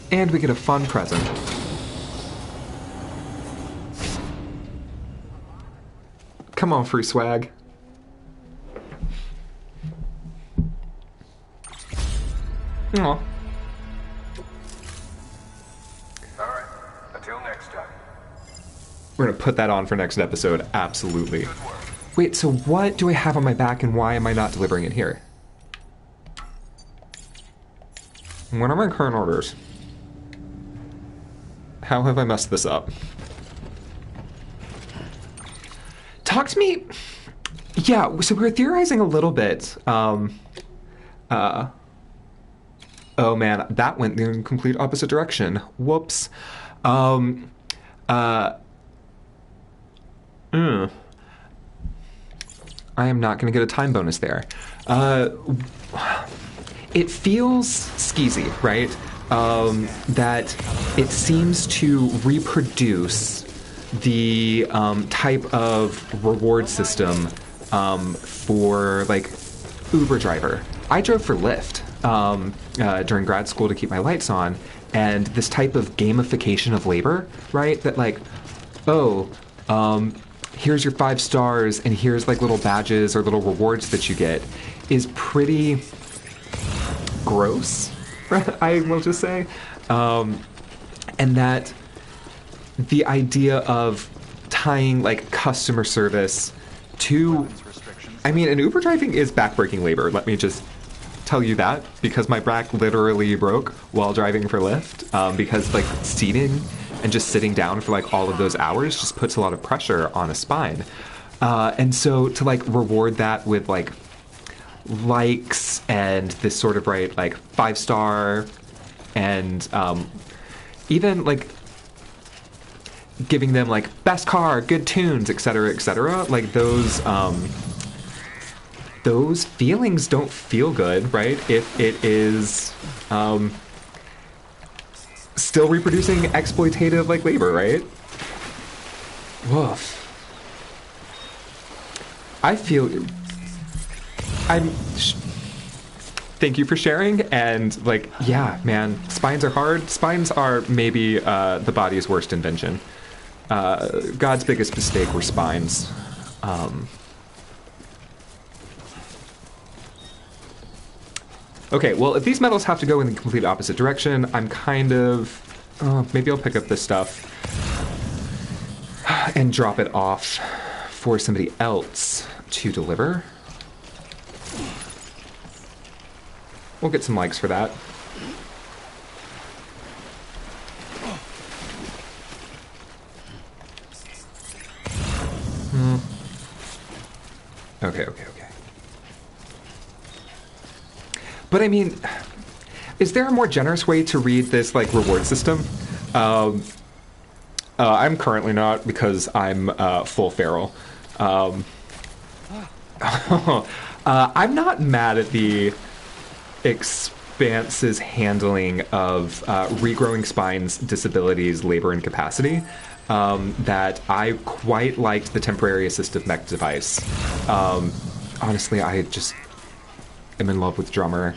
you. And we get a fun present. Come on, free swag. Aw. Alright, until next time. We're gonna put that on for next episode, absolutely. Wait, so what do I have on my back and why am I not delivering it here? What are my current orders? How have I messed this up? Talk to me. Yeah, so we were theorizing a little bit. Oh man, that went the complete opposite direction. Whoops. I am not going to get a time bonus there. It feels skeezy, right? That it seems to reproduce the type of reward system for Uber driver. I drove for Lyft during grad school to keep my lights on, and this type of gamification of labor, right? That here's your 5 stars and here's little badges or little rewards that you get is pretty gross, I will just say. And that the idea of tying customer service to, I mean, and Uber driving is backbreaking labor. Let me just tell you that, because my back literally broke while driving for Lyft, because seating and just sitting down for all of those hours just puts a lot of pressure on a spine. And so to reward that with likes and this sort of 5-star and even giving them best car, good tunes, etc., etc. Those feelings don't feel good, right? If it is still reproducing exploitative labor, right? Woof. I feel. Thank you for sharing, and yeah, man, spines are hard. Spines are maybe the body's worst invention. God's biggest mistake were spines. Okay, well, if these metals have to go in the complete opposite direction, I'm kind of... maybe I'll pick up this stuff and drop it off for somebody else to deliver. We'll get some likes for that. Okay. But I mean, is there a more generous way to read this, like, reward system? I'm currently not, because I'm full feral. I'm not mad at the Expanse's handling of regrowing spines, disabilities, labor, and capacity. That I quite liked the temporary assistive mech device. Honestly, I just am in love with Drummer.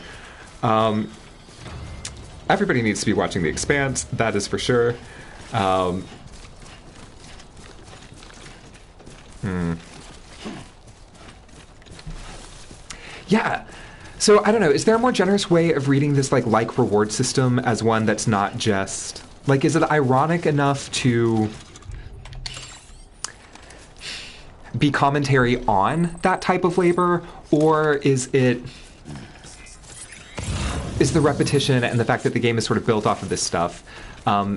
Everybody needs to be watching The Expanse, that is for sure. Yeah. So, I don't know, is there a more generous way of reading this, like reward system as one that's not just... Like, is it ironic enough to be commentary on that type of labor, or is the repetition and the fact that the game is sort of built off of this stuff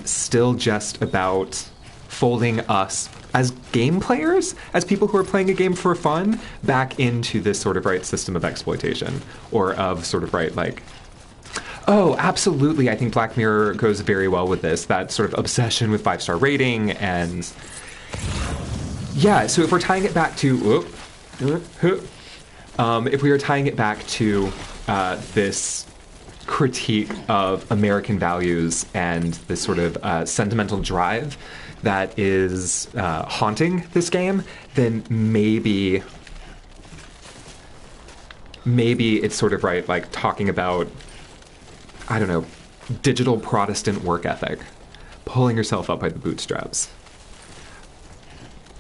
still just about folding us as game players, as people who are playing a game for fun, back into this sort of system of exploitation, or of sort of like... Oh, absolutely. I think Black Mirror goes very well with this. That sort of obsession with 5-star rating and... Yeah, so if we're tying it back to... if we are tying it back to this critique of American values and this sort of sentimental drive that is haunting this game, then maybe it's sort of like talking about, I don't know, digital Protestant work ethic, pulling yourself up by the bootstraps.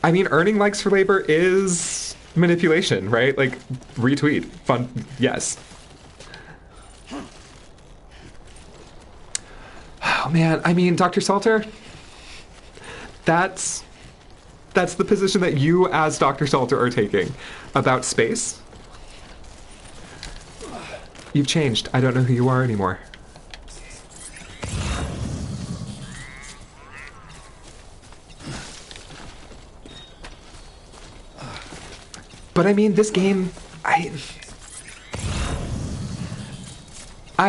I mean, earning likes for labor is manipulation, right? Like, retweet, fun, yes. Oh man, I mean, Dr. Salter, that's the position that you as Dr. Salter are taking about space. You've changed. I don't know who you are anymore. But I mean, this game, I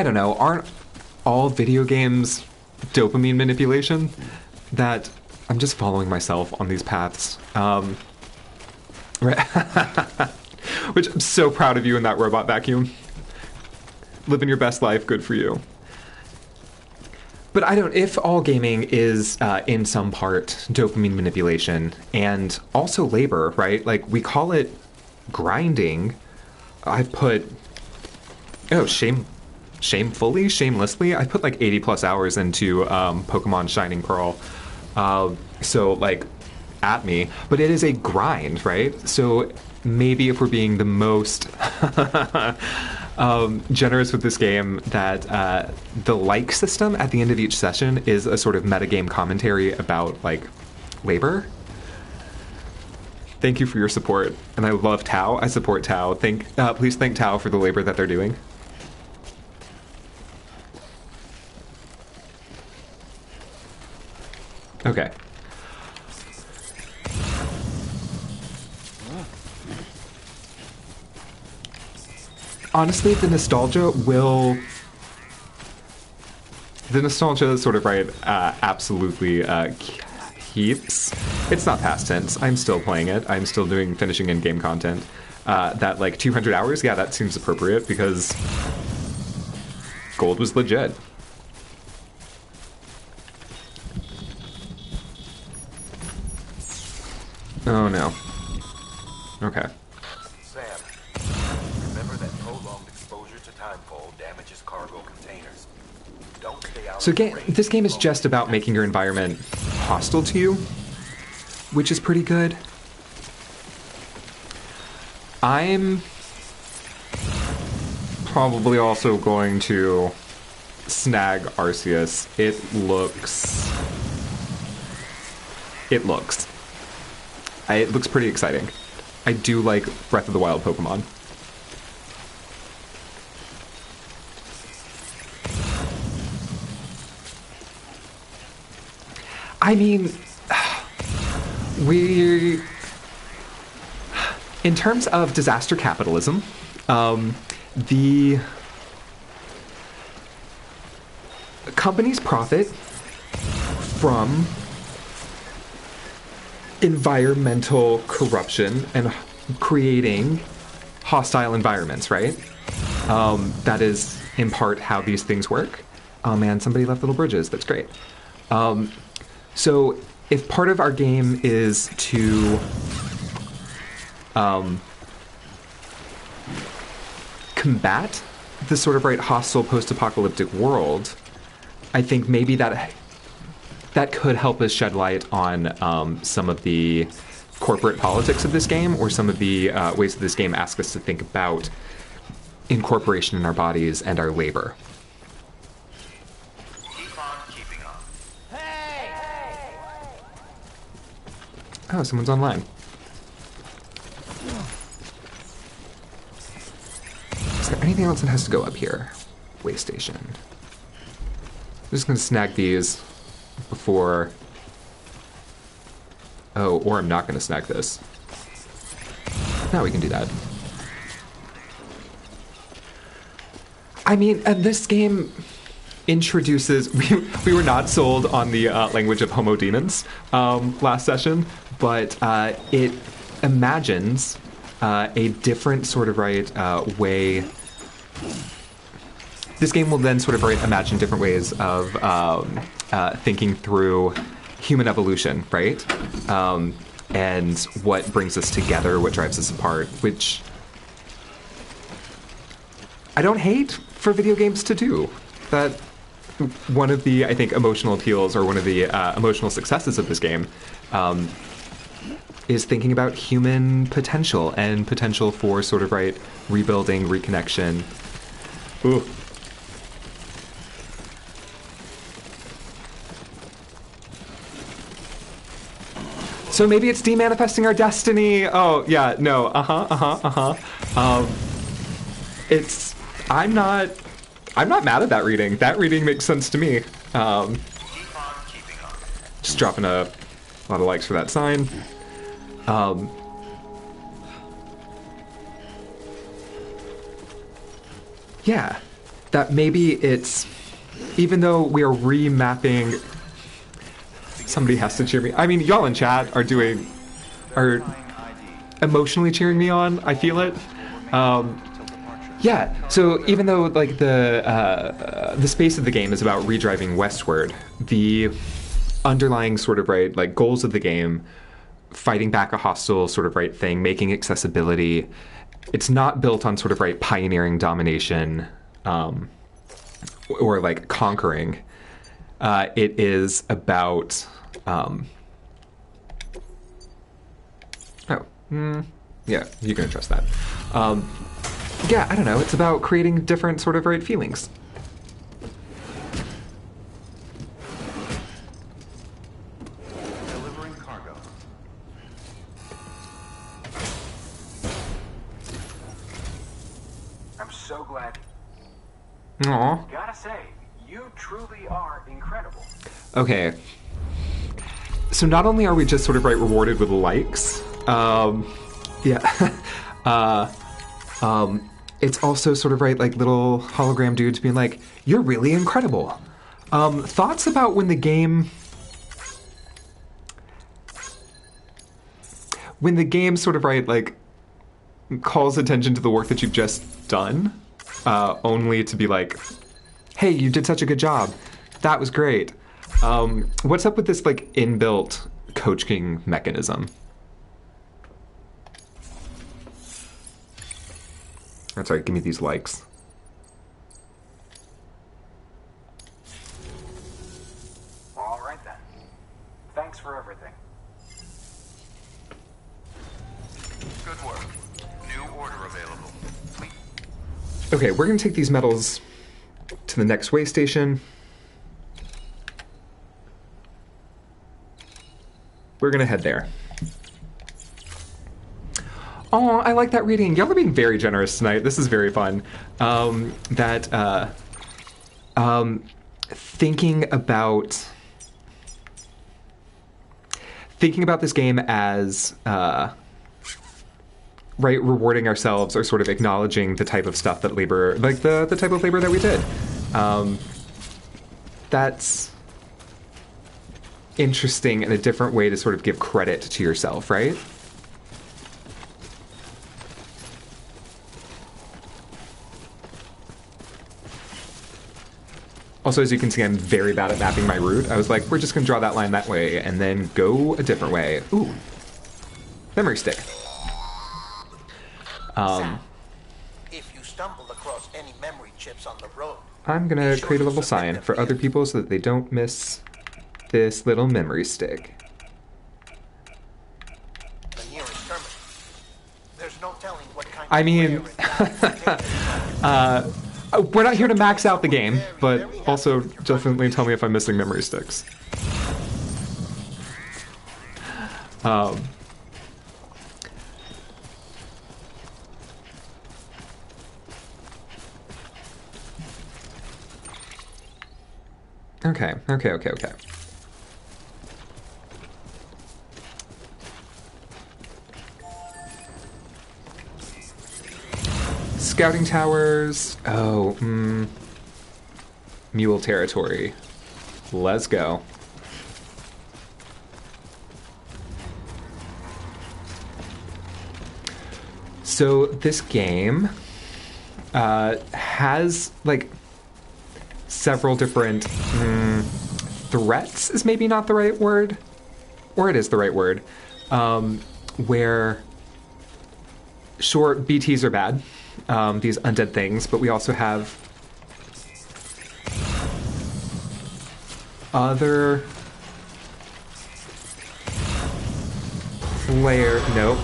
don't know, aren't all video games dopamine manipulation? That I'm just following myself on these paths. Which I'm so proud of you in that robot vacuum. Living your best life, good for you. But I don't, if all gaming is in some part dopamine manipulation and also labor, right? Like, we call it grinding. I've put, shamelessly, I put like 80 plus hours into Pokemon Shining Pearl. So, like, at me. But it is a grind, right? So maybe if we're being the most generous with this game, that the like system at the end of each session is a sort of metagame commentary about, like, labor. Thank you for your support. And I love Tau. I support Tau. Please thank Tau for the labor that they're doing. Okay. Honestly, the nostalgia sort of, right, absolutely keeps. It's not past tense. I'm still playing it. I'm still finishing in-game content. That, like, 200 hours, yeah, that seems appropriate because gold was legit. Oh no. Okay. Sam, remember that prolonged exposure to timefall damages cargo containers. Don't stay out. So this game is just about making your environment hostile to you, which is pretty good. I'm probably also going to snag Arceus. It looks It looks pretty exciting. I do like Breath of the Wild Pokemon. I mean, in terms of disaster capitalism, the companies profit from environmental corruption and creating hostile environments, right? That is, in part, how these things work. Oh man, somebody left little bridges. That's great. So if part of our game is to combat this sort of hostile post-apocalyptic world, I think maybe that could help us shed light on some of the corporate politics of this game, or some of the ways that this game asks us to think about incorporation in our bodies and our labor. Keep on keeping on. Oh, someone's online. Is there anything else that has to go up here? Way station. I'm just gonna snag these before... Oh, or I'm not gonna snag this. No, we can do that. I mean, this game introduces... We were not sold on the language of homo demons last session, but it imagines a different sort of way... This game will then sort of imagine different ways of thinking through human evolution, right? And what brings us together, what drives us apart, which I don't hate for video games to do. That one of the, I think, emotional appeals, or one of the emotional successes of this game is thinking about human potential and potential for sort of rebuilding, reconnection. Ooh. So maybe it's demanifesting our destiny. Oh, yeah, no, it's, I'm not mad at that reading. That reading makes sense to me. Just dropping a lot of likes for that sign. Yeah, that maybe it's, even though we are remapping... Somebody has to cheer me. I mean, y'all in chat are emotionally cheering me on. I feel it. Yeah. So even though the space of the game is about redriving westward, the underlying sort of goals of the game, fighting back a hostile sort of thing, making accessibility. It's not built on sort of pioneering domination, or conquering. It is about yeah, you can trust that. Yeah, I don't know. It's about creating different sort of feelings. Delivering cargo. I'm so glad. Aw. Gotta say, you truly are incredible. Okay. So not only are we just sort of rewarded with likes, yeah, it's also sort of little hologram dudes being like, "You're really incredible." Thoughts about when the game sort of calls attention to the work that you've just done, only to be like, "Hey, you did such a good job. That was great." What's up with this inbuilt coaching mechanism? That's right, give me these likes. All right then. Thanks for everything. Good work. New order available. Please. Okay, we're gonna take these metals to the next way station. We're gonna head there. Oh, I like that reading. Y'all are being very generous tonight. This is very fun. Thinking about this game as right, rewarding ourselves or sort of acknowledging the type of stuff that labor, like the type of labor that we did. That's interesting and a different way to sort of give credit to yourself, right? Also, as you can see, I'm very bad at mapping my route. I was like, we're just going to draw that line that way and then go a different way. Ooh. Memory stick. Sam, if you stumble across any memory chips on the road, I'm going to create a little sign for other people so that they don't miss this little memory stick. the nearest terminal. There's no telling what kind I of mean, we're not here to max out the game, but also definitely tell me if I'm missing memory sticks. Okay. Scouting towers. Oh, mule territory. Let's go. So this game has like several different threats is maybe not the right word, or it is the right word, where sure, BTs are bad, these undead things, but we also have other player. Nope.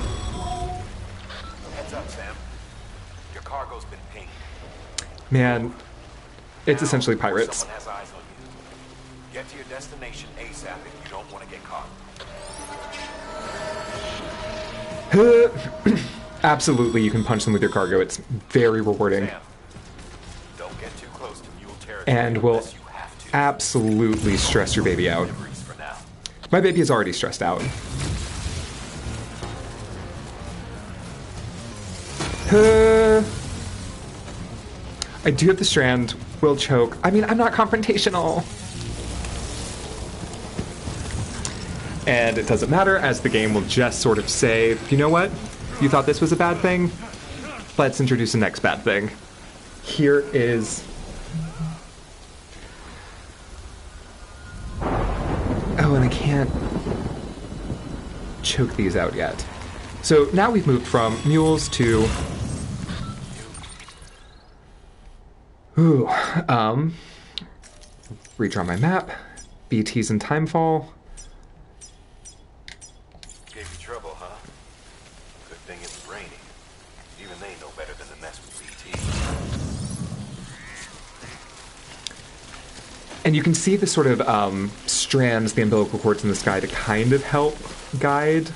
Heads up, Sam. Your cargo's been pinged. Man, it's essentially pirates. Someone has eyes on you. Get to your destination ASAP if you don't want to get caught. Absolutely, you can punch them with your cargo. It's very rewarding. Sam, don't get too close to mule territory And will unless you have to. absolutely stress your baby out. Deliveries for now. My baby is already stressed out. I do have the strand. Will choke. I mean, I'm not confrontational. And it doesn't matter, as the game will just sort of say, you know what? You thought this was a bad thing? Let's introduce the next bad thing. Here is... Oh, and I can't choke these out yet. So now we've moved from mules to... Ooh, redraw my map. BTs and timefall. Gave you trouble, huh? Good thing it was raining. Even they know better than to mess with BT. And you can see the sort of strands, the umbilical cords in the sky to kind of help guide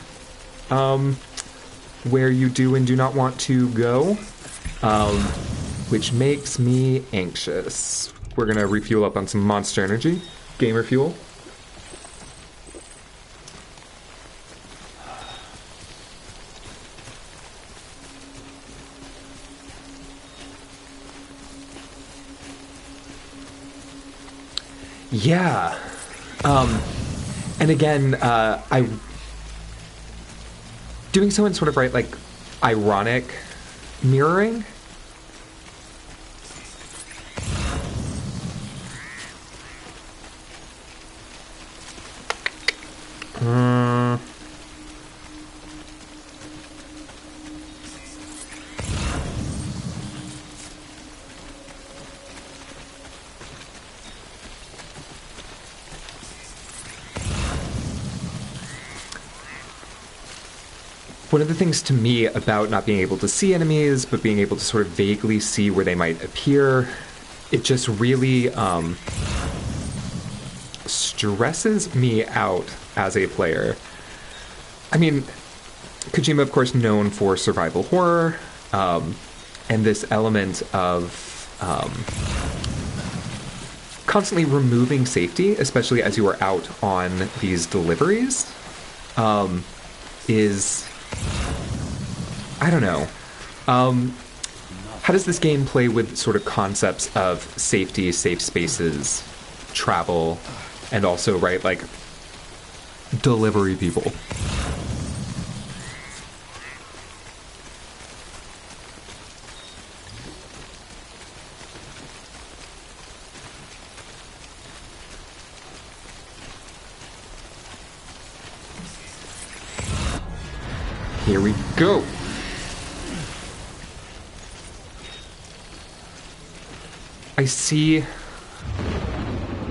where you do and do not want to go, which makes me anxious. We're going to refuel up on some monster energy, gamer fuel. Yeah. And again, I doing so in sort of like ironic mirroring. One of the things to me about not being able to see enemies, but being able to sort of vaguely see where they might appear, it just really stresses me out as a player. I mean, Kojima, of course, known for survival horror, and this element of constantly removing safety, especially as you are out on these deliveries, is, I don't know. How does this game play with sort of concepts of safety, safe spaces, travel, and also, right, like, delivery people? Here we go. I see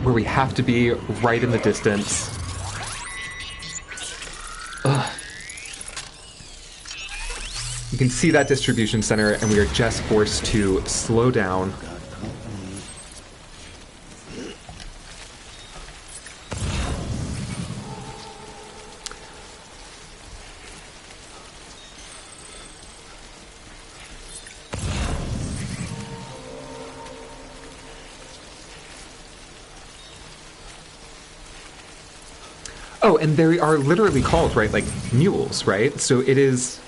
where we have to be, right in the distance. Ugh. You can see that distribution center, and we are just forced to slow down. Oh, and they are literally called, right, like, mules, right? So it is,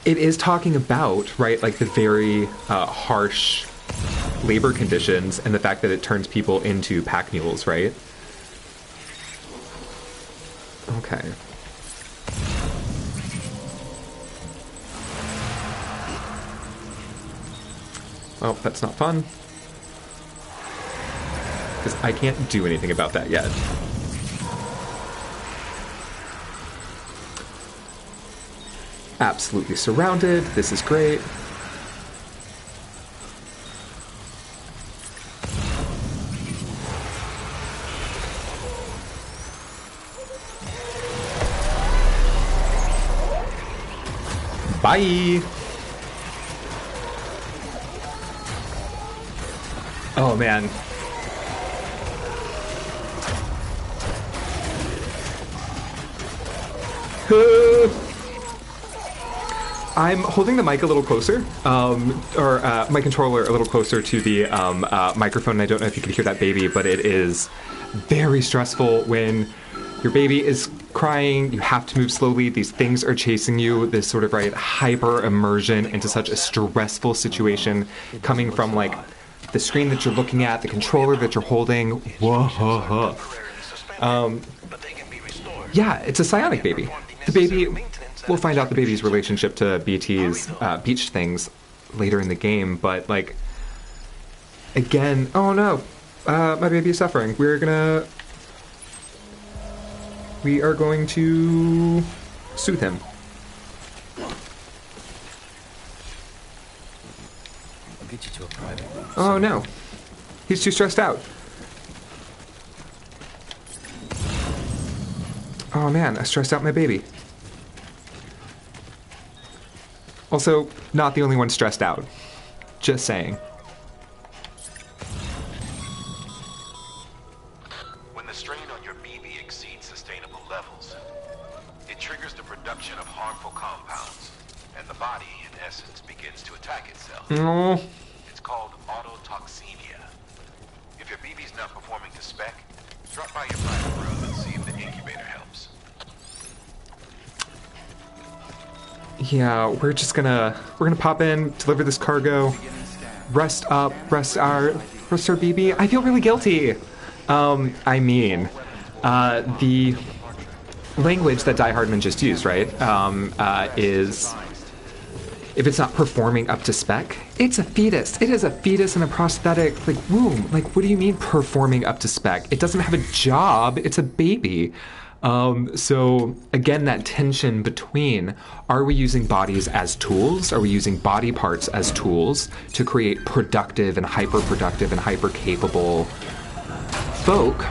it is talking about, right, like, the very harsh labor conditions and the fact that it turns people into pack mules, right? Okay. Oh, that's not fun. Because I can't do anything about that yet. Absolutely surrounded. This is great. Bye! Oh, man. I'm holding the mic a little closer, or my controller a little closer to the microphone. I don't know if you can hear that baby, but it is very stressful when your baby is crying. You have to move slowly. These things are chasing you. This sort of, right, hyper immersion into such a stressful situation coming from, like, the screen that you're looking at, the controller that you're holding. Whoa. Yeah, it's a psionic baby. The baby, we'll find out the baby's relationship to BT's beach things later in the game, but, like, again, oh no, my baby is suffering. We are going to soothe him. Get you to a private room. Oh no, he's too stressed out. Oh man, I stressed out my baby. Also, not the only one stressed out. Just saying. When the strain on your BB exceeds sustainable levels, it triggers the production of harmful compounds, and the body, in essence, begins to attack itself. Oh. It's called autotoxemia. If your BB's not performing to spec, drop by your private room and see if the incubator helps. Yeah, we're gonna pop in, deliver this cargo, rest up, rest our BB. I feel really guilty. I mean, the language that Die Hardman just used, right, is, if it's not performing up to spec, it's a fetus. It is a fetus in a prosthetic, like, womb. Like, what do you mean performing up to spec? It doesn't have a job. It's a baby. So, again, that tension between, are we using bodies as tools? Are we using body parts as tools to create productive and hyper-productive and hyper-capable folk?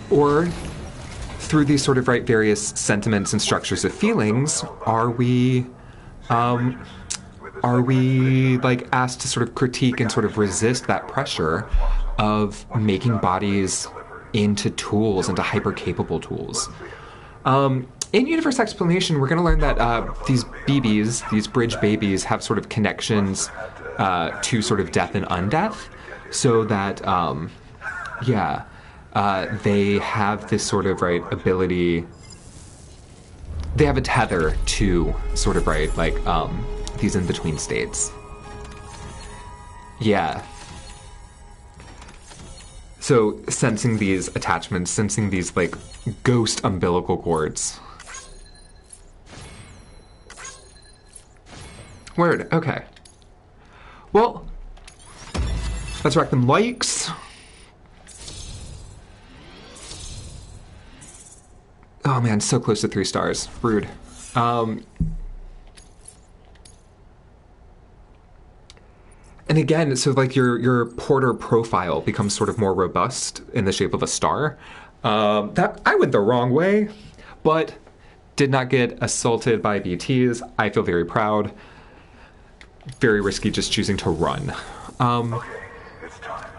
Or, through these sort of, right, various sentiments and structures of feelings, are we, like, asked to sort of critique and sort of resist that pressure of making bodies into tools, into hyper-capable tools. In Universe Explanation, we're going to learn that these BBs, these bridge babies, have sort of connections to sort of death and undeath, so that, they have this sort of, right, ability... They have a tether to sort of, right, like, these in-between states. Yeah. So, sensing these attachments, sensing these, like, ghost umbilical cords. Word, okay. Well, let's rack them likes. Oh man, so close to 3 stars. Rude. And again, so like your porter profile becomes sort of more robust in the shape of a star. That I went the wrong way, but did not get assaulted by BTs. I feel very proud. Very risky just choosing to run. Okay, it's time.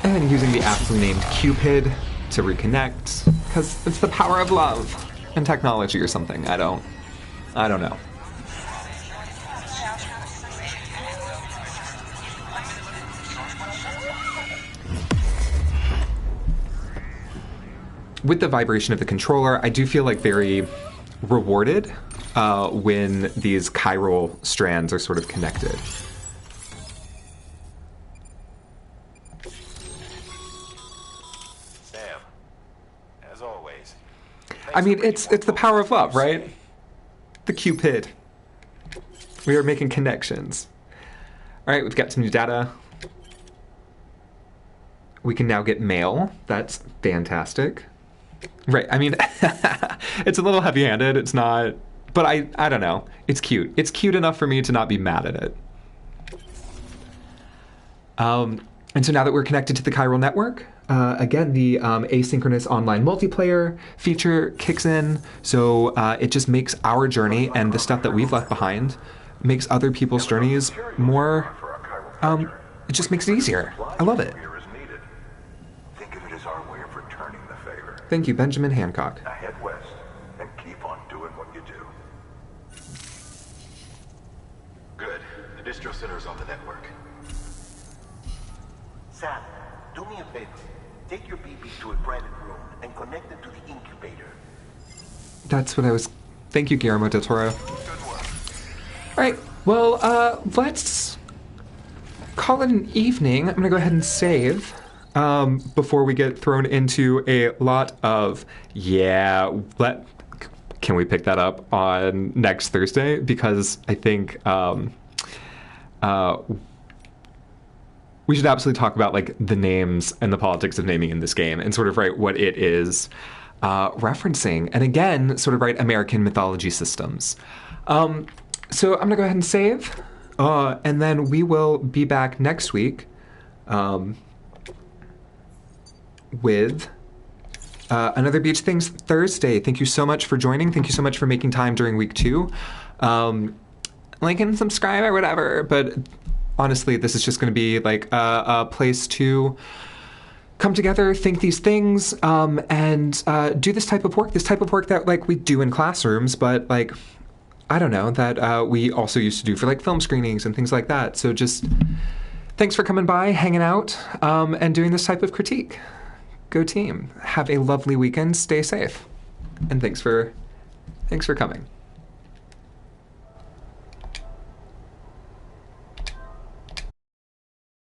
And using the aptly named Cupid to reconnect, because it's the power of love and technology or something. I don't know. With the vibration of the controller, I do feel like very rewarded when these chiral strands are sort of connected. Sam, as always. I mean, it's the power of love, right? The Cupid. We are making connections. All right, we've got some new data. We can now get mail. That's fantastic. Right, I mean, it's a little heavy-handed. It's not, but I don't know. It's cute. It's cute enough for me to not be mad at it. And so now that we're connected to the chiral network, again, the asynchronous online multiplayer feature kicks in. So it just makes our journey and the stuff that we've left behind makes other people's journeys more, it just makes it easier. I love it. Think of it as our way of returning the favor. Thank you, Benjamin Hancock. Now head west and keep on doing what you do. Good. The distro center is on the network. Sam, do me a favor. Take your BB to a private room and connect it to the incubator. That's what I was... Thank you, Guillermo del Toro. Good work. All right, well, let's call it an evening. I'm going to go ahead and save before we get thrown into a lot of, can we pick that up on next Thursday? Because I think we should absolutely talk about like the names and the politics of naming in this game and sort of what it is referencing. And again, sort of American mythology systems. So I'm going to go ahead and save, and then we will be back next week with another Beach Things Thursday. Thank you so much for joining. Thank you so much for making time during week 2. Like and subscribe or whatever, but honestly, this is just going to be like a place to come together, think these things, and do this type of work that like we do in classrooms, but like, I don't know, that we also used to do for like film screenings and things like that. So just thanks for coming by, hanging out, and doing this type of critique. Go team. Have a lovely weekend. Stay safe. And thanks for coming.